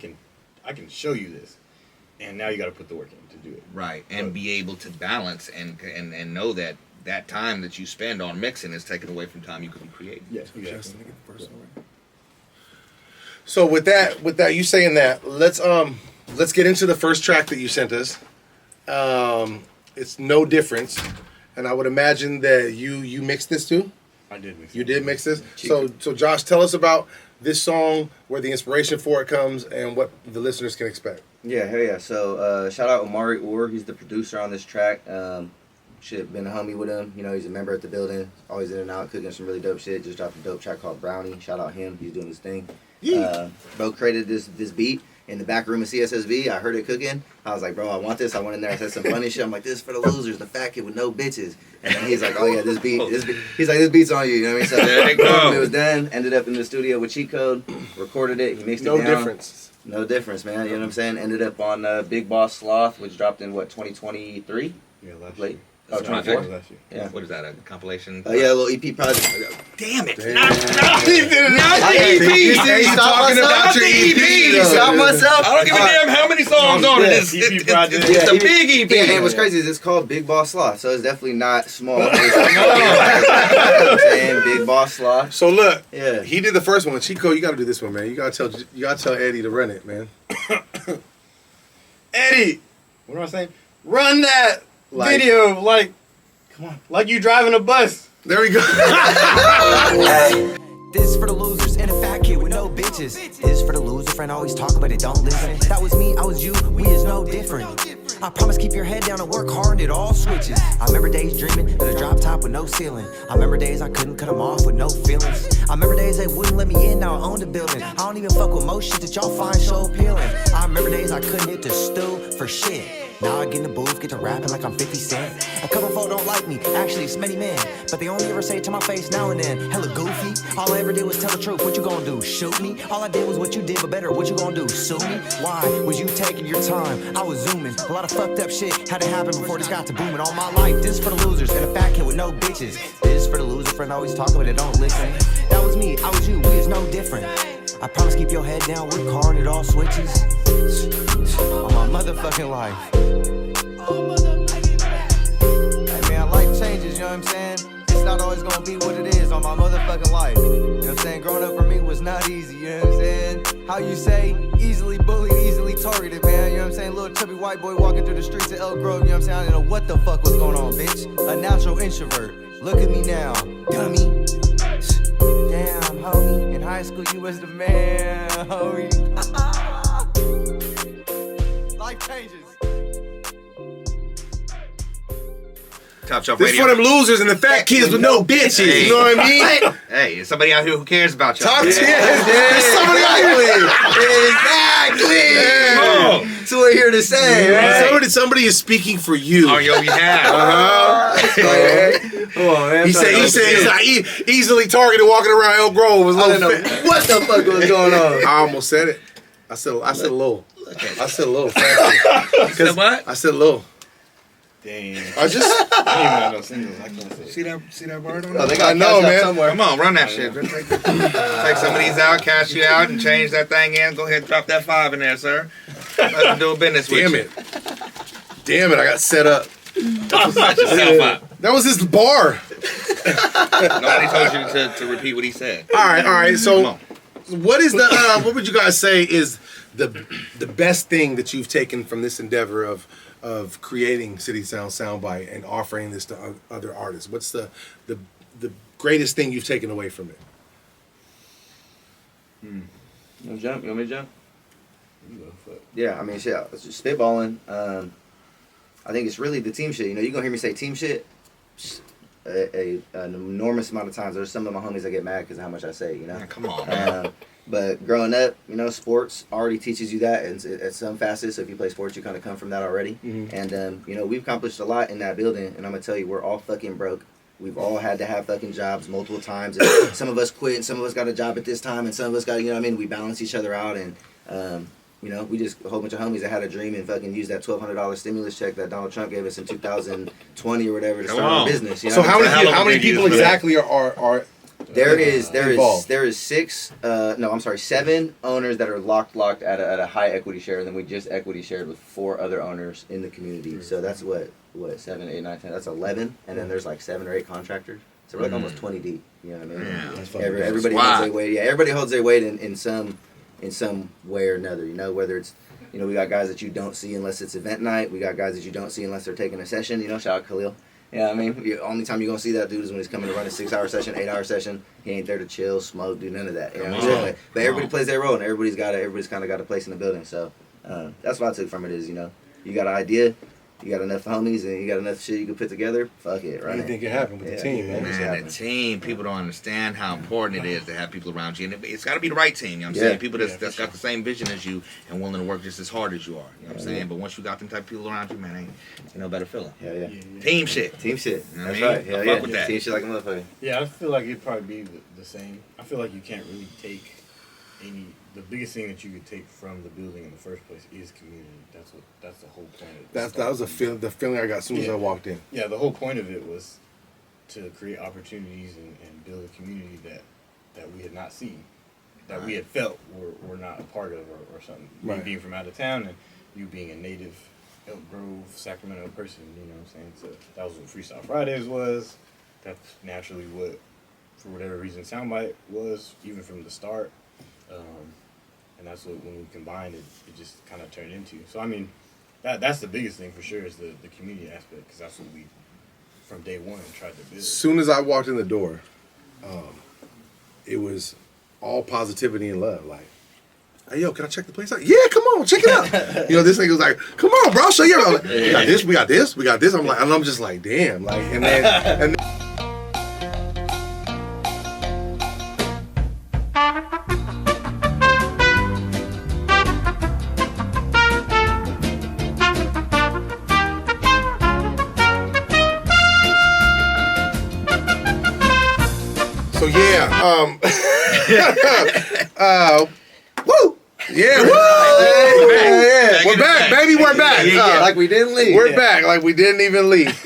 can show you this, and now you got to put the work in to do it. Right. And be able to balance and know that time that you spend on mixing is taken away from time you could be creating. Yes, exactly. So with that, you saying that, let's get into the first track that you sent us. It's No Difference, and I would imagine that you mixed this too. I did mix. You did mix this. So Josh, tell us about this song, where the inspiration for it comes, and what the listeners can expect. Yeah, hell yeah. So shout out Omari Orr. He's the producer on this track. Been a homie with him. He's a member at the building. Always in and out, cooking some really dope shit. Just dropped a dope track called Brownie. Shout out him. He's doing his thing. Bro created this beat in the back room of CSSB. I heard it cooking. I was like, bro, I want this. I went in there. I said some funny shit. I'm like, this is for the losers, the fat kid with no bitches. And then he's like, oh yeah, this beat. He's like, this beat's on you. You know what I mean? So it was done. Ended up in the studio with CheatCode. Recorded it. He mixed it down. No difference, man. You know what I'm saying? Ended up on Big Boss Sloth, which dropped in 2023. Yeah, Oh, 24? last year. Yeah. What is that? A compilation? Yeah, a little EP project. Damn it! Damn. Not the EP. You see me stop talking myself? about your EP, You stop myself? I don't give a damn how many songs on it. It's EP project. it's a big EP. Yeah, and what's crazy is it's called Big Boss Sloth, so it's definitely not small. It's like, you know what I'm saying? Big Boss Sloth. So look, Yeah. he did the first one. CheatCode, you got to do this one, man. You got to tell Eddie to run it, man. Eddie, what am I saying? Run that Like- video like, come on, like you driving a bus. There we go. This is for the losers and a fat kid with no bitches. This is for the loser friend, always talk about it, don't listen. That was me, I was you, we is no different. I promise keep your head down and work hard and it all switches. I remember days dreaming of a drop top with no ceiling. I remember days I couldn't cut them off with no feelings. I remember days they wouldn't let me in, now I own the building. I don't even fuck with most shit that y'all find so appealing. I remember days I couldn't hit the stool for shit. Now I get in the booth, get to rapping like I'm 50 Cent. A couple folk don't like me, actually it's many men. But they only ever say it to my face now and then. Hella goofy, all I ever did was tell the truth. What you gonna do, shoot me? All I did was what you did, but better, what you gonna do, sue me? Why was you taking your time? I was zooming, a lot of fucked up shit had to happen before this got to booming. All my life, this is for the losers and a fat kid with no bitches. This is for the loser friend, always talk about it, don't listen. That was me, I was you, we is no different. I promise keep your head down, work hard and it all switches. On my motherfucking life. Hey man, life changes, you know what I'm saying? It's not always gonna be what it is on my motherfucking life. You know what I'm saying? Growing up for me was not easy, you know what I'm saying? How you say, easily bullied, easily targeted, man. You know what I'm saying? Little chubby white boy walking through the streets of Elk Grove, you know what I'm saying? I didn't know what the fuck was going on, bitch. A natural introvert. Look at me now, dummy. Damn, homie. In high school, you was the man, homie. Life changes. Top Shelf This Radio. for them losers and the fat kids with no bitches. Hey. You know what I mean? Hey, there's somebody out here who cares about you. Talk to you. There's somebody out here. Exactly. Oh. That's what we're here to say, right? Somebody is speaking for you. On your behalf. Come on, man. He said he's like easily targeted walking around Elk Grove. Was I didn't know what the fuck was going on. I almost said it. I said low. I said low. Said what? I said low. Dang. I just I don't even have no singles. I can't say. See that word on Oh, they it? got I know, Cash App man. somewhere. Come on, run that shit. Take some of these out, cash you out, and change that thing in. Go ahead and drop that 5 in there, sir. Let's do a business with damn you. it. Damn it! I got set up. Set yourself up. That was his bar. Nobody told you to repeat what he said. All right. Come So, on. what is the? What would you guys say is the best thing that you've taken from this endeavor of creating City Sound Sound Byte and offering this to other artists? What's the greatest thing you've taken away from it? You want to jump? You want me to jump? Yeah, I mean, shit, it's just spitballing. I think it's really the team shit. You know, you're going to hear me say team shit an enormous amount of times. There's some of my homies that get mad because of how much I say, you know? Man, come on, man. But growing up, you know, sports already teaches you that at some facets. So if you play sports, you kind of come from that already. Mm-hmm. And, you know, we've accomplished a lot in that building. And I'm going to tell you, we're all fucking broke. We've all had to have fucking jobs multiple times. And some of us quit and some of us got a job at this time. And some of us got, you know what I mean? We balance each other out. And, you know, we just a whole bunch of homies that had a dream and fucking used that $1,200 stimulus check that Donald Trump gave us in 2020 or whatever to start our business. You know So what I'm saying? how many people exactly are There is involved? 7 owners that are locked at a high equity share, and then we just equity shared with 4 other owners in the community. So that's what 7, 8, 9, 10. That's 11, and then there's like 7 or 8 contractors. So we're like almost 20 deep. You know what I mean? Yeah. Everybody holds their weight. Yeah, everybody holds their weight in some way or another. You know, whether it's, you know, we got guys that you don't see unless it's event night. We got guys that you don't see unless they're taking a session. You know, shout out Khalil. Yeah, I mean, the only time you're going to see that dude is when he's coming to run a 6-hour session, 8-hour session. He ain't there to chill, smoke, do none of that. You know what I'm saying? But everybody plays their role, and everybody's kind of got a place in the building. So that's what I took from it is, you know, you got an idea, you got enough homies, and you got enough shit you can put together. Fuck it, right? Anything can happen with the team, man. Man, the team, people don't understand how important it is to have people around you. And it's got to be the right team, you know what I'm saying? People that's got the same vision as you and willing to work just as hard as you are, you know what I'm saying? But on't you got them type of people around you, man, ain't no better feeling. Yeah. Team shit. Team shit. You know That's what I right. mean? Hell I yeah. fuck with that. Team shit like a motherfucker. Yeah, I feel like it'd probably be the same. I feel like you can't really take any the biggest thing that you could take from the building in the first place is community. That's the whole point of it. That was the feeling I got as soon as I walked in. Yeah, the whole point of it was to create opportunities and build a community that we had not seen, that we had felt were not a part of or something. Right. Me being from out of town and you being a native Elk Grove, Sacramento person, you know what I'm saying? So that was what Freestyle Fridays was. That's naturally what, for whatever reason, Soundbite was, even from the start. And that's what, when we combined it, it just kind of turned into. So, I mean, that's the biggest thing for sure is the community aspect, because that's what we, from day one, tried to build. As soon as I walked in the door, it was all positivity and love. Like, hey, yo, can I check the place out? Yeah, come on, check it out. You know, this nigga was like, come on, bro, I'll show you. I'm like, we got this, we got this, we got this. I'm like, and I'm just like, damn. Like, and then so yeah, woo! Yeah, woo! Yeah. We're back, baby. We're back. Like we didn't leave. We're back, like we didn't even leave.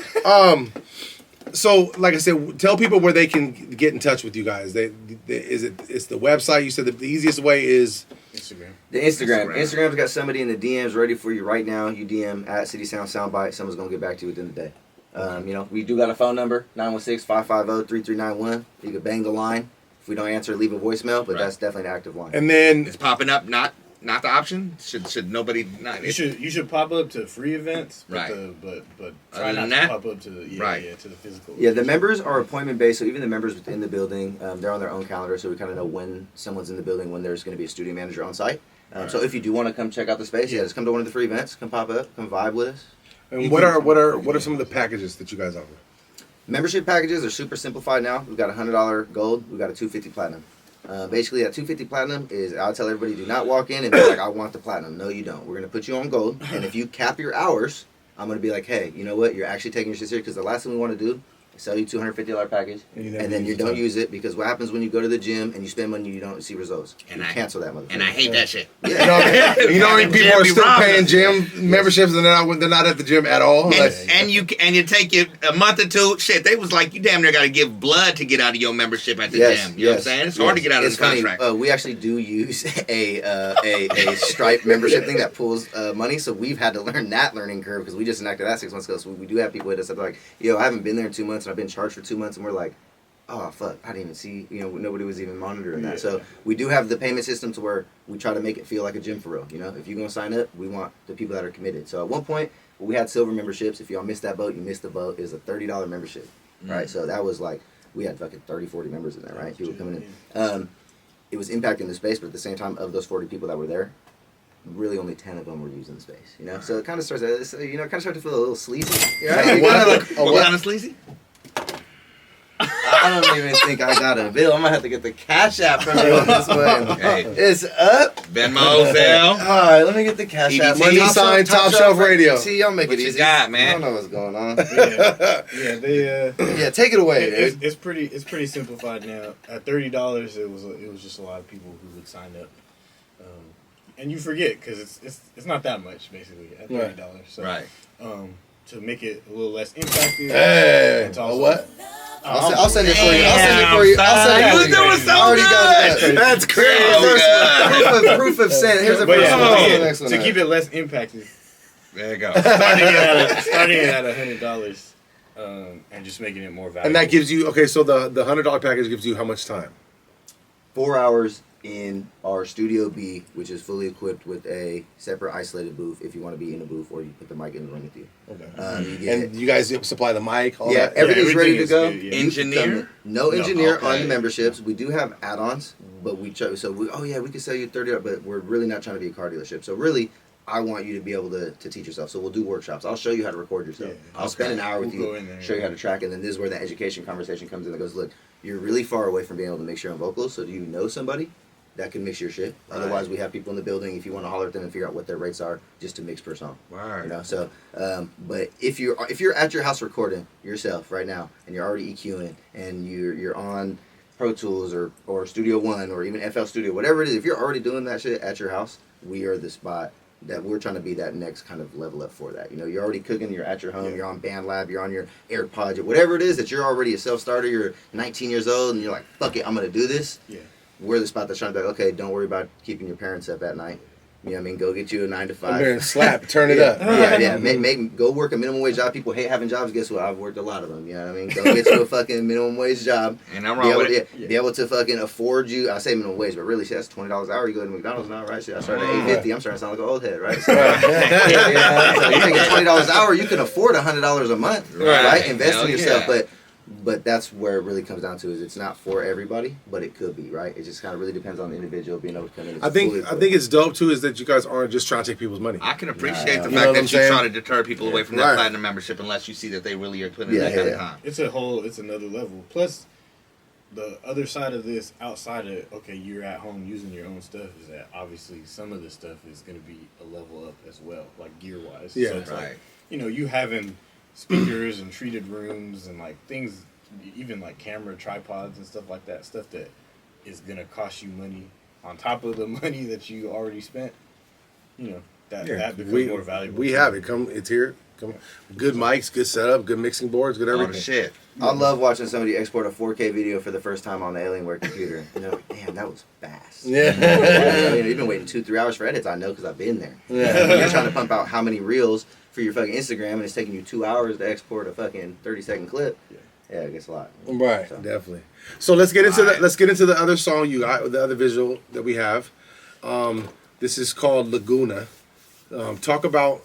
So, like I said, tell people where they can get in touch with you guys. It's the website. You said the easiest way is Instagram. The Instagram's got somebody in the DMs ready for you right now. You DM at City Sound Sound Byte. Someone's gonna get back to you within the day. You know, we do got a phone number, 916-550-3391. You can bang the line. If we don't answer, leave a voicemail, but that's definitely an active line. And then it's popping up, not the option. Should nobody not? You should pop up to free events, but right? But try not to pop up to the to the physical. Yeah, the members are appointment based, so even the members within the building, they're on their own calendar, so we kind of know when someone's in the building, when there's going to be a studio manager on site. So if you do want to come check out the space, just come to one of the free events, come pop up, come vibe with us. And what are some of the packages that you guys offer? Membership packages are super simplified now. We've got a $100 gold. We've got a $250 platinum. Basically, that $250 platinum is, I'll tell everybody, do not walk in and be like, I want the platinum. No, you don't. We're going to put you on gold. And if you cap your hours, I'm going to be like, hey, you know what? You're actually taking your shit serious, because the last thing we want to do is sell you a $250 package, and then you don't use it, because what happens when you go to the gym and you spend money, you don't see results. And you cancel that motherfucker. And I hate that shit. Yeah. You know how many people are still paying gym memberships and they're not at the gym at all? And you take it a month or two. Shit, they was like, you damn near got to give blood to get out of your membership at the gym. You know what I'm saying? It's hard to get out of the contract. We actually do use a Stripe membership thing that pulls money, so we've had to learn that learning curve, because we just enacted that 6 months ago. So we do have people hit us up like, yo, I haven't been there in 2 months and I've been charged for 2 months, and we're like, oh fuck, I didn't even see, nobody was even monitoring that. So we do have the payment system to where we try to make it feel like a gym for real. If you're gonna sign up, we want the people that are committed. So at one point we had silver memberships. If y'all missed that boat, you missed the boat. It was a $30 membership, right? So that was like, we had fucking 30-40 members in there, right? People coming in. It was impacting the space, but at the same time, of those 40 people that were there, really only 10 of them were using the space, So it kind of starts, to feel a little sleazy. What kind of sleazy? I don't even think I got a bill. I'm gonna have to get the Cash App from you on this one. Hey. It's up. Venmo, Zelle. All right, let me get the Cash App. Money sign, Top Shelf Radio. See, y'all make it easy. You got, man? I don't know what's going on. Yeah, take it away, dude. It's pretty simplified now. At $30, it was just a lot of people who would sign up, and you forget, because it's not that much basically at $30. So, to make it a little less impacted. Hey, what? I'll send it for you. You was doing so good. That's crazy. Proof of send. Here's the first one. To keep it less impacted. There you go. Starting it at $100, and just making it more valuable. And that gives you, so the $100 package gives you how much time? 4 hours in our Studio B, which is fully equipped with a separate isolated booth if you want to be in a booth, or you put the mic in the room with you. Okay. And you guys supply the mic? All that? Everything's ready to go. Good, yeah. Engineer? No engineer on the memberships. We do have add-ons, but we can sell you $30, but we're really not trying to be a car dealership. So really, I want you to be able to teach yourself. So we'll do workshops. I'll show you how to record yourself. I'll spend an hour with you, show you how to track, and then this is where the education conversation comes in. That goes, look, you're really far away from being able to mix your own vocals, so do you know somebody that can mix your shit? Otherwise, we have people in the building, if you want to holler at them and figure out what their rates are, just to mix per song. So, but if you're at your house recording yourself right now, and you're already EQing, and you're on Pro Tools or Studio One or even FL Studio, whatever it is, if you're already doing that shit at your house, we are the spot that we're trying to be that next kind of level up for that. You know, you're already cooking, you're at your home, you're on BandLab, you're on your AirPods, whatever it is that you're already a self-starter, you're 19 years old and you're like, fuck it, I'm going to do this. Yeah. We're the spot that's trying to be like, okay, don't worry about keeping your parents up at night. You know what I mean? Go get you a 9 to 5. Come here and slap, turn it up. Yeah. Go work a minimum wage job. People hate having jobs. Guess what? I've worked a lot of them. You know what I mean? Go get you a fucking minimum wage job. And I'm wrong with it. Be able to fucking afford you. I say minimum wage, but really, shit, that's $20 an hour. You go to McDonald's now, right? Shit, I started at $8.50. I'm starting to sound like an old head, right? So, so you're making $20 an hour. You can afford $100 a month, right? Invest in yourself, But that's where it really comes down to is it's not for everybody, but it could be, right? It just kind of really depends on the individual being able to come in. I think it's dope too is that you guys aren't just trying to take people's money. I can appreciate the fact that you're trying to deter people away from that platinum membership unless you see that they really are putting in that kind of time. It's another level. Plus, the other side of this, outside of okay, you're at home using your own stuff, is that obviously some of the stuff is going to be a level up as well, like gear wise. Yeah, so it's like, you know, you having speakers and treated rooms and like things, even like camera tripods and stuff like that, stuff that is gonna cost you money on top of the money that you already spent. You know, that becomes more valuable. We have it. It's here. Good mics, good setup, good mixing boards, good everything. Oh, shit. I love watching somebody export a 4K video for the first time on the Alienware computer. You know, damn, that was fast. Yeah. I mean, you've been waiting 2-3 hours for edits. I know because I've been there. Yeah. You're trying to pump out how many reels for your fucking Instagram, and it's taking you 2 hours to export a fucking 30-second clip. Yeah, it gets a lot. Right, definitely. So let's get into the other song you got, the other visual that we have. This is called Laguna. Talk about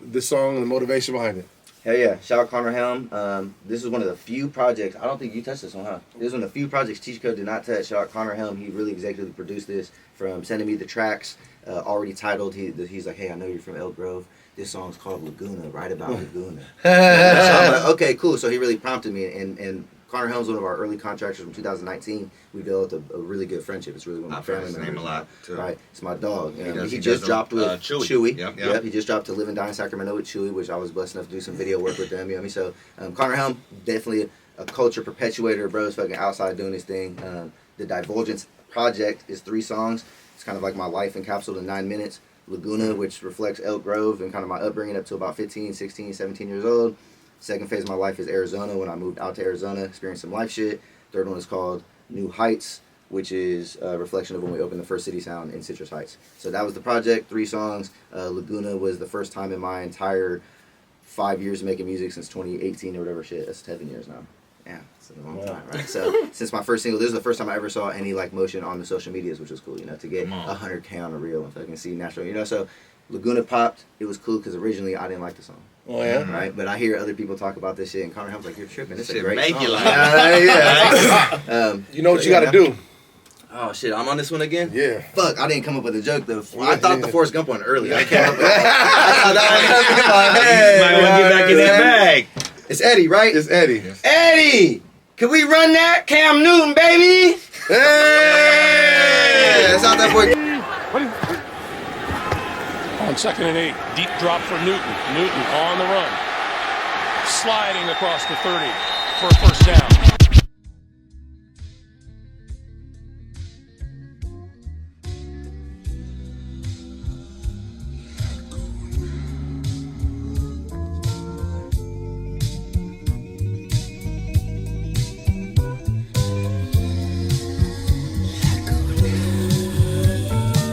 this song and the motivation behind it. Hell yeah. Shout out Connor Helm. This is one of the few projects, I don't think you touched this one, huh? This is one of the few projects CheatCode did not touch. Shout out Connor Helm. He really executively produced this from sending me the tracks, already titled. He's like, hey, I know you're from Elk Grove. This song's called Laguna, write about Laguna. So I'm like, okay, cool. So he really prompted me, and Connor Helm's one of our early contractors from 2019. We developed a really good friendship. It's really one of my family members. Name a lot too. Right, it's my dog. He just dropped with Chewy. Yep. He just dropped to Live and Die in Sacramento with Chewy, which I was blessed enough to do some video work with them. You know what I mean? So Connor Helm, definitely a culture perpetuator. Bro, is fucking outside doing his thing. The Divulgence project is 3 songs. It's kind of like my life encapsulated in 9 minutes. Laguna, which reflects Elk Grove and kind of my upbringing up to about 15, 16, 17 years old. Second phase of my life is Arizona, when I moved out to Arizona, experienced some life shit. Third one is called New Heights, which is a reflection of when we opened the first City Sound in Citrus Heights. So that was the project, 3 songs. Laguna was the first time in my entire 5 years of making music since 2018 or whatever shit. That's 7 years now. Yeah, it's a long time, right? So since my first single, this is the first time I ever saw any like motion on the social medias, which was cool, you know, to get 100K on a reel and fucking see natural, you know. So Laguna popped. It was cool because originally I didn't like the song. Oh yeah, right. But I hear other people talk about this shit, and Connor Helm's like, "You're tripping. It's a great make song." You like you know what you got to do. Oh shit, I'm on this one again? Yeah. Fuck, I didn't come up with a joke though. I thought the Forrest Gump one earlier. I came up with that. Might want to get back in that bag. It's Eddie, right? It's Eddie. Eddie! Can we run that? Cam Newton, baby! Hey! That's how that boy. On 2nd and 8, deep drop for Newton. Newton on the run. Sliding across the 30 for a first down.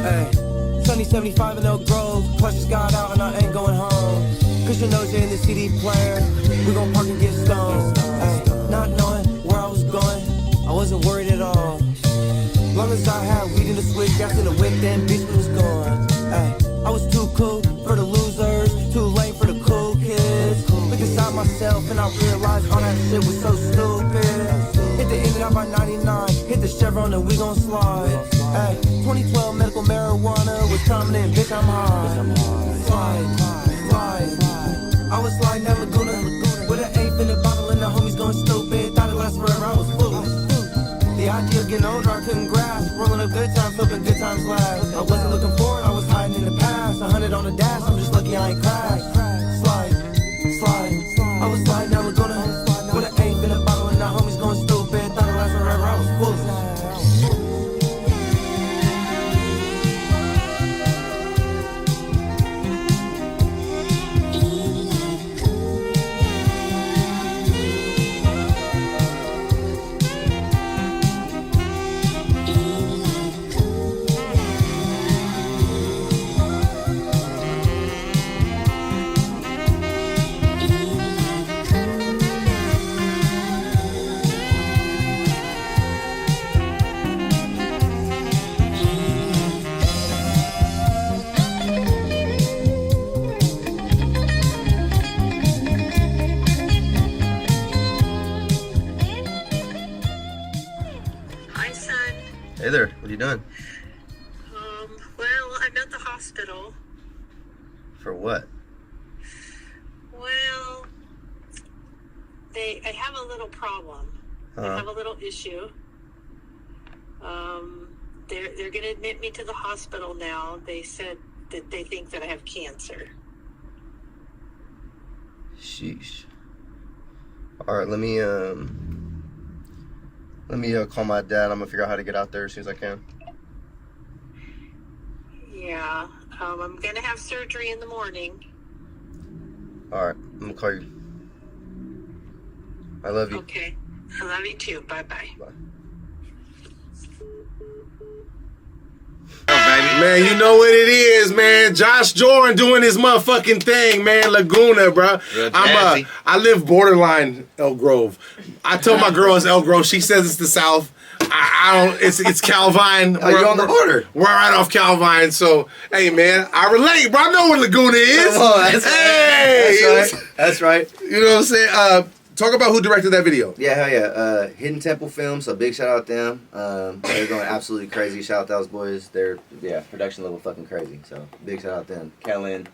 Hey, Sunny 75 in Elk Grove. Plus just got out and I ain't going home. Cause you know you're in the CD player. We gon' park and get stoned. Ay, not knowing where I was going, I wasn't worried at all. Long as I had weed in the switch, gas in the whip, then bitch we was gone. Ay, I was too cool for the losers, too late for the cool kids. Look inside myself and I realized all that shit was so stupid. Hit the end of my 99, hit the Chevron and we gon' slide. Ay, 2012 medical marijuana was coming in, bitch I'm high. Slide. I was sliding down Laguna with an eighth in the bottle and the homies going stupid. Thought it lasted forever, I was foolish. The idea of getting older, I couldn't grasp. Rolling up good times, hoping good times last. I wasn't looking forward, I was hiding in the past. 100 on the dash, I'm just lucky I ain't crashed. Slide. I was sliding down Laguna with an eighth in the bottle and the homies going stupid. Thought it lasted forever, I was foolish. Hey there. What are you doing? Well, I'm at the hospital. For what? Well, I have a little problem. I have a little issue. They're going to admit me to the hospital now. They said that they think that I have cancer. Sheesh. All right, let me call my dad. I'm gonna figure out how to get out there as soon as I can. Yeah, I'm going to have surgery in the morning. All right, I'm gonna call you. I love you. Okay. I love you too. Bye-bye. Bye. Man, you know what it is, man. Josh Jorin doing his motherfucking thing, man. Laguna, bro. I live borderline Elk Grove. I tell my girl it's Elk Grove. She says it's the South. I don't. It's Calvine. Oh, you're on the border. We're right off Calvine. So, hey, man, I relate, bro. I know what Laguna is. Oh, that's hey, right. That's right. You know what I'm saying? Talk about who directed that video. Yeah, hell yeah. Hidden Temple Films, so big shout out to them. They're going absolutely crazy. Shout out to those boys. They're, production level fucking crazy. So big shout out to them. Kellen,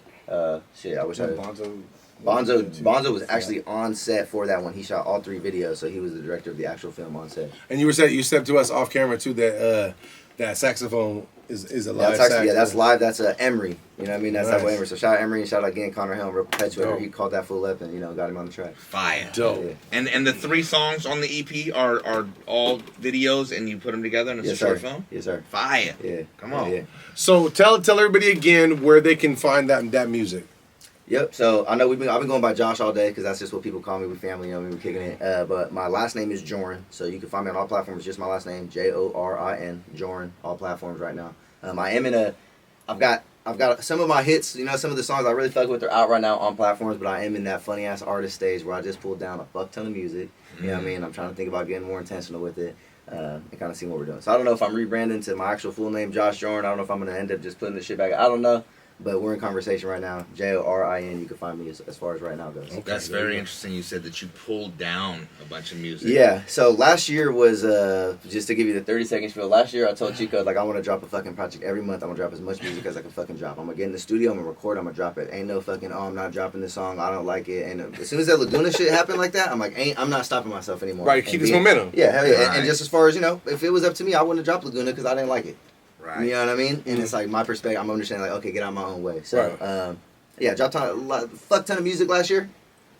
shit, I wish I... Bonzo was actually on set for that one. He shot all 3 videos, so he was the director of the actual film on set. And you said to us off camera, too, that that saxophone is a live saxophone. Yeah, that's live. That's Emery. You know what I mean? That's nice. that way Emery. So shout out Emery and shout out again Connor Helm, Real Perpetuator. He called that fool up and, got him on the track. Fire. Dope. Yeah. And the 3 songs on the EP are all videos and you put them together and it's a short film? Yes, sir. Fire. Yeah. Come on. Yeah. So tell everybody again where they can find that music. Yep. So I know I've been going by Josh all day because that's just what people call me with family. We're kicking it. But my last name is Jorin, so you can find me on all platforms. Just my last name, Jorin, Jorin, all platforms right now. I am in I've got some of my hits. Some of the songs I really fuck with are out right now on platforms. But I am in that funny ass artist stage where I just pulled down a fuck ton of music. You know what I mean? I'm trying to think about getting more intentional with it. And kind of seeing what we're doing. So I don't know if I'm rebranding to my actual full name, Josh Jorin. I don't know if I'm gonna end up just putting this shit back. I don't know. But we're in conversation right now. Jorin. You can find me as far as right now goes. Okay, that's very interesting. You said that you pulled down a bunch of music. Yeah. So last year was just to give you the 30-second spiel. Last year I told CheatCode I want to drop a fucking project every month. I'm gonna drop as much music as I can fucking drop. I'm gonna get in the studio. I'm gonna record. I'm gonna drop it. Ain't no fucking I'm not dropping this song. I don't like it. And as soon as that Laguna shit happened like that, I'm like I'm not stopping myself anymore. Right. Keep this momentum. Yeah. Hell yeah. Right. And just as far as if it was up to me, I wouldn't have dropped Laguna because I didn't like it. Right. You know what I mean? And it's like my perspective. I'm understanding okay, get out my own way. So, dropped a fuck ton of music last year.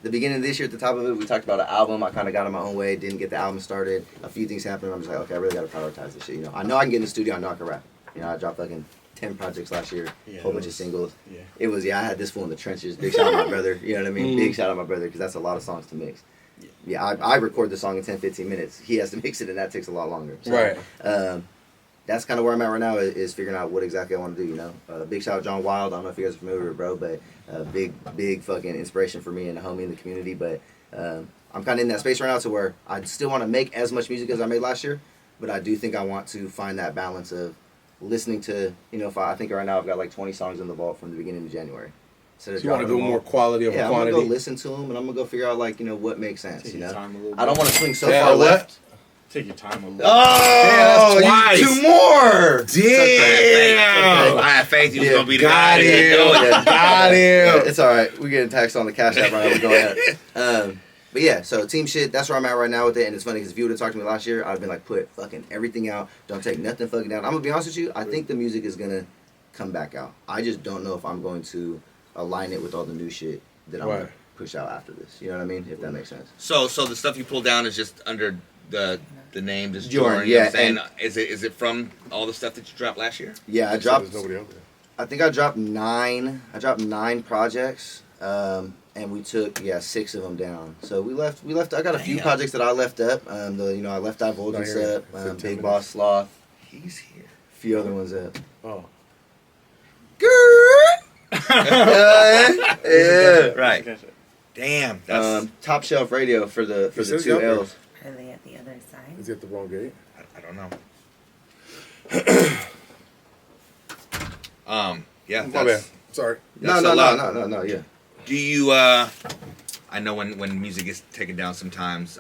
The beginning of this year, at the top of it, we talked about an album. I kind of got in my own way. Didn't get the album started. A few things happened. I'm just like, okay, I really got to prioritize this shit. I know I can get in the studio. I know I can rap. I dropped fucking 10 projects last year. A whole bunch of singles. Yeah. It was I had this fool in the trenches. Big shout out my brother. You know what I mean? Big shout out my brother because that's a lot of songs to mix. Yeah, I record the song in 10-15 minutes. He has to mix it, and that takes a lot longer. So, Right. That's kind of where I'm at right now is figuring out what exactly I want to do, Big shout out John Wild. I don't know if you guys are familiar with bro, but big fucking inspiration for me and a homie in the community. But I'm kind of in that space right now to where I still want to make as much music as I made last year, but I do think I want to find that balance of listening to, I think right now I've got like 20 songs in the vault from the beginning of January. So you want to go more quality over quantity? I'm going to go listen to them and I'm going to go figure out what makes sense, I don't want to swing so far left. Take your time a little. Oh, yeah, you 2 more. Damn. I have faith you was gonna be the got guy. him. Got him. It's all right. We're getting taxed on the cash app right now. We're going ahead. But yeah, so team shit. That's where I'm at right now with it. And it's funny because if you would have talked to me last year, I'd have been like, put fucking everything out. Don't take nothing fucking down. I'm gonna be honest with you. I think the music is gonna come back out. I just don't know if I'm going to align it with all the new shit that I'm gonna push out after this. You know what I mean? If that makes sense. So the stuff you pulled down is just under the name just Jorin, Jorin. You know what I'm saying? Is it from all the stuff that you dropped last year? Yeah, I dropped. I think I dropped 9. I dropped 9 projects, and we took 6 of them down. So we left. I got a few projects that I left up. I left Divulgence up. Big Boss Sloth. He's here. A few other ones up. Oh. Yeah. Right. Damn. That's Top Shelf Radio for the 2 L's. Are they at the other side? Is it the wrong gate? I don't know. Yeah. My bad. Sorry. No. Yeah. Do you? I know when music is taken down, sometimes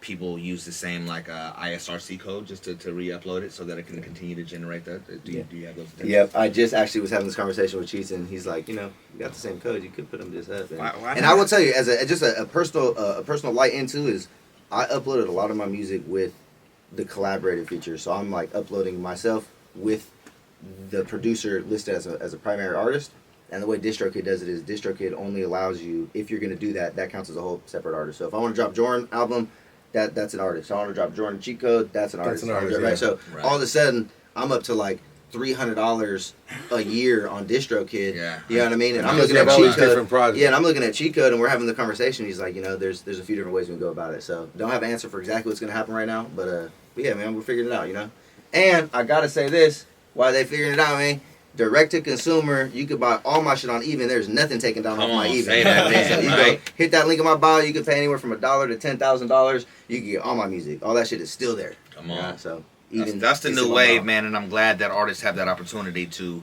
people use the same like ISRC code just to re-upload it so that it can continue to generate that? Do you have those? Yep, I just actually was having this conversation with Cheats, and he's like, you got the same code, you could put them just up. And I will tell you, as a personal light into is, I uploaded a lot of my music with the collaborative feature. So I'm like uploading myself with the producer listed as a primary artist. And the way DistroKid does it is DistroKid only allows you, if you're going to do that, that counts as a whole separate artist. So if I want to drop Jorin album, that's an artist. If I want to drop Jorin and CheatCode, that's an artist. Right? So all of a sudden, I'm up to like $300 a year on DistroKid. Yeah. You know what I mean? And I'm looking at CheatCode. Yeah, and I'm looking at CheatCode, and we're having the conversation. He's like, there's a few different ways we can go about it. So don't have an answer for exactly what's going to happen right now. But yeah, man, we're figuring it out, And I got to say this, while they figuring it out, man, direct to consumer, you could buy all my shit on Even. There's nothing taken down off my Even. Say that, man, so you go hit that link in my bio. You can pay anywhere from $1 to $10,000. You can get all my music. All that shit is still there. Come on. So that's the new wave, man, and I'm glad that artists have that opportunity to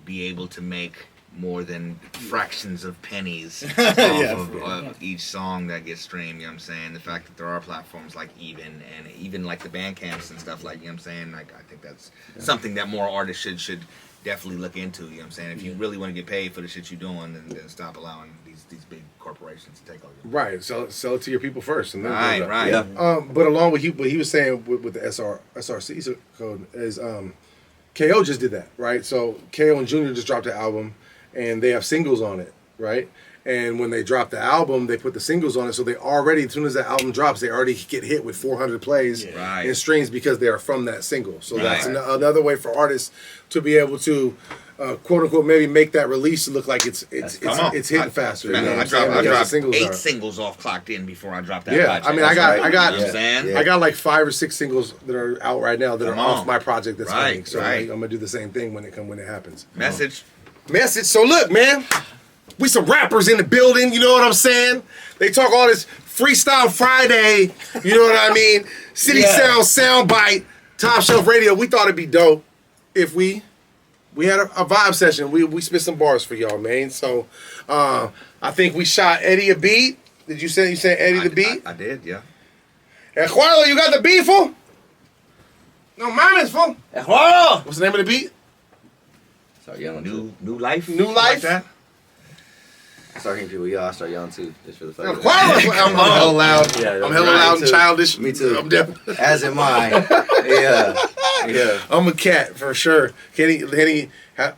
be able to make more than fractions of pennies off of each song that gets streamed. You know what I'm saying? The fact that there are platforms like Even, and even like the Bandcamps and stuff, like, you know what I'm saying? Like, I think that's something that more artists should definitely look into. You know what I'm saying? If you really want to get paid for the shit you're doing, then stop allowing these big corporations to take over. Right. Sell it to your people first. And then right. Yeah. But along with what he was saying with the SRC code is KO just did that, right? So KO and Junior just dropped an album, and they have singles on it, right? And when they drop the album, they put the singles on it, so they already, as soon as that album drops, they already get hit with 400 plays and streams because they are from that single. So that's another way for artists to be able to, quote unquote, maybe make that release look like it's hitting faster. Man, I dropped 8 singles off Clocked In before I dropped that. Yeah, project. I mean, I got like 5 or 6 singles that are out right now that are off my project that's coming. So I'm gonna do the same thing when it happens. Message. So look, man, we some rappers in the building, you know what I'm saying? They talk all this Freestyle Friday, you know what I mean? City Sound Sound Byte, Top Shelf Radio. We thought it'd be dope if we had a vibe session. We spit some bars for y'all, man. So I think we shot Eddie a beat. Did you say Eddie the beat? I did, yeah. Eduardo, you got the beat, fool? No mames, fool. Eduardo! What's the name of the beat? Start yelling new life. New life. Like that? I start hearing people yell. I start yelling too, just for the fun. I'm hella loud. Yeah, I'm hella loud and childish. Me too. I'm definitely. As am I. Yeah. I'm a cat for sure. Henny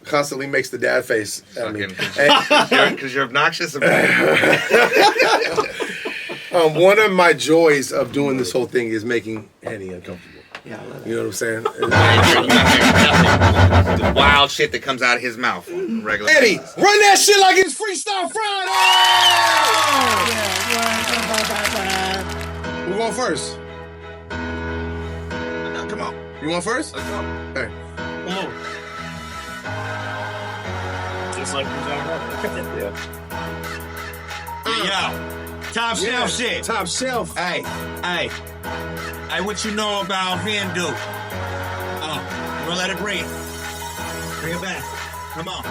constantly makes the dad face at me. Because you're obnoxious about it. One of my joys of doing this whole thing is making Henny uncomfortable. Yeah, I love it. You know what I'm saying? The wild shit that comes out of his mouth on regular Eddie, basis. run that shit like it's Freestyle Friday! Who going first? Come on. You want first? Let's go. Hey, come on. Just like Yo, top shelf shit. Top shelf. Hey, what you know about Hindu? We're gonna let it breathe. Bring it back. Come on.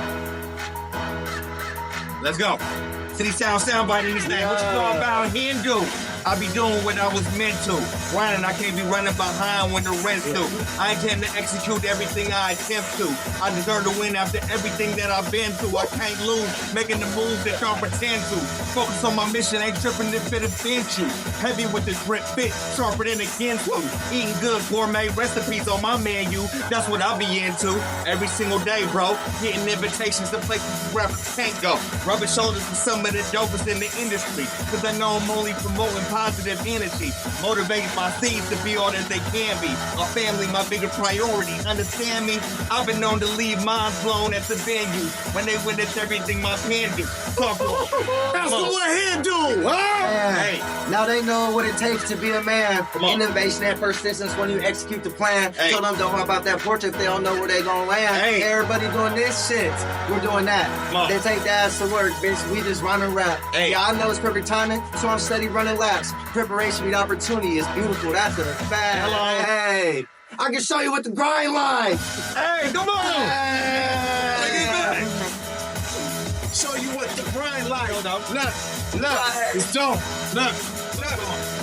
Let's go. City Sound Sound Byte in this thing. What you know about Hindu? I be doing what I was meant to. Running, I can't be running behind when the rest do. I intend to execute everything I attempt to. I deserve to win after everything that I've been through. I can't lose, making the moves that y'all pretend to. Focus on my mission, ain't tripping if it offends you. Heavy with this grip fit, sharper than against you. Eating good gourmet recipes on my menu. That's what I be into. Every single day, bro. Getting invitations to places rappers can't go. Rubbing shoulders with some of the dopest in the industry. Cause I know I'm only promoting positive energy, motivating my seeds to be all that they can be. My family, my bigger priority. Understand me? I've been known to leave minds blown at the venue when they witness everything my pen do. That's what hand do, huh? Hey, now they know what it takes to be a man. Innovation at first instance when you execute the plan. Tell them don't worry about that portrait if they don't know where they gonna land. Everybody doing this shit, we're doing that. They take the ass to work, bitch. We just run and rap. Yeah, I know it's perfect timing, so I'm steady running laps. Preparation with opportunity is beautiful. That's a fact. Hello. Hey, I can show you what the grind like. Hey, come on. Hey. Show you what the grind like. Look, it's dope. Look.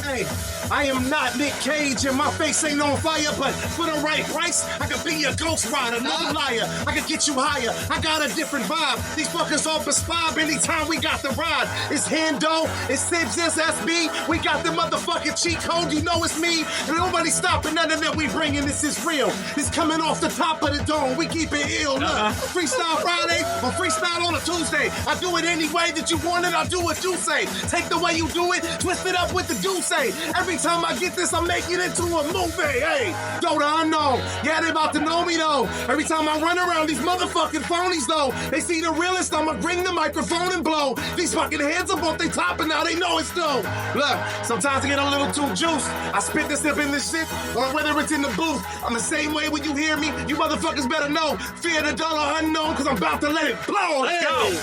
Hey, I am not Nick Cage and my face ain't on fire, but for the right price, I could be a ghost rider, no liar. I could get you higher. I got a different vibe. These fuckers all perspire anytime we got the ride. It's Hendo, it's CSSB. We got the motherfucking cheat code. You know it's me. And nobody stopping nothing that we bringing. This is real. It's coming off the top of the dome. We keep it ill. Look, Freestyle Friday or freestyle on a Tuesday. I do it any way that you want it. I do what you say. Take the way you do it, twist it up with the do say. Every time I get this, I make it into a movie. Hey, go the unknown. Yeah, they about to know me though. Every time I run around these motherfucking phonies though, they see the realest. I'ma bring the microphone and blow. These fucking heads up off they top and now they know it's though. Look, sometimes I get a little too juice. I spit this up in this shit, or whether it's in the booth. I'm the same way when you hear me. You motherfuckers better know. Fear the dollar unknown, cause I'm about to let it blow. Let's go.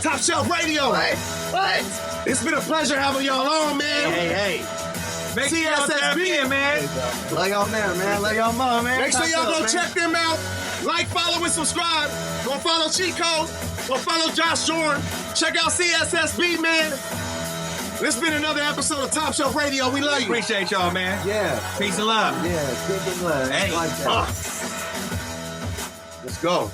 Top Shelf Radio. What? It's been a pleasure having y'all on, man. Hey. Make CSSB, man. Lay on there, man. Lay on more, man. Make sure y'all go man. check them out. Like, follow, and subscribe. Go follow CheatCode. Go follow Josh Jorin. Check out CSSB, man. This has been another episode of Top Shelf Radio. We love you. Appreciate y'all, man. Yeah. Peace and love. Yeah, good love. Hey. Like that. Let's go.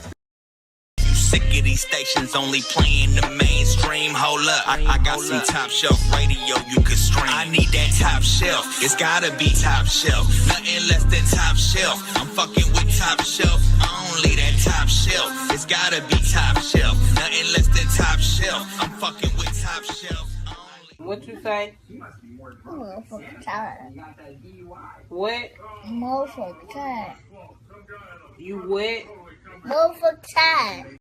Sick of these stations only playing the mainstream. Hold up, I got some top shelf radio you can stream. I need that top shelf, it's gotta be top shelf. Nothing less than top shelf. I'm fucking with top shelf, only that top shelf. It's gotta be top shelf. Nothing less than top shelf. I'm fucking with top shelf. What you say? Motherfucker tired. What? Motherfucker tired. You what? Motherfucker tired.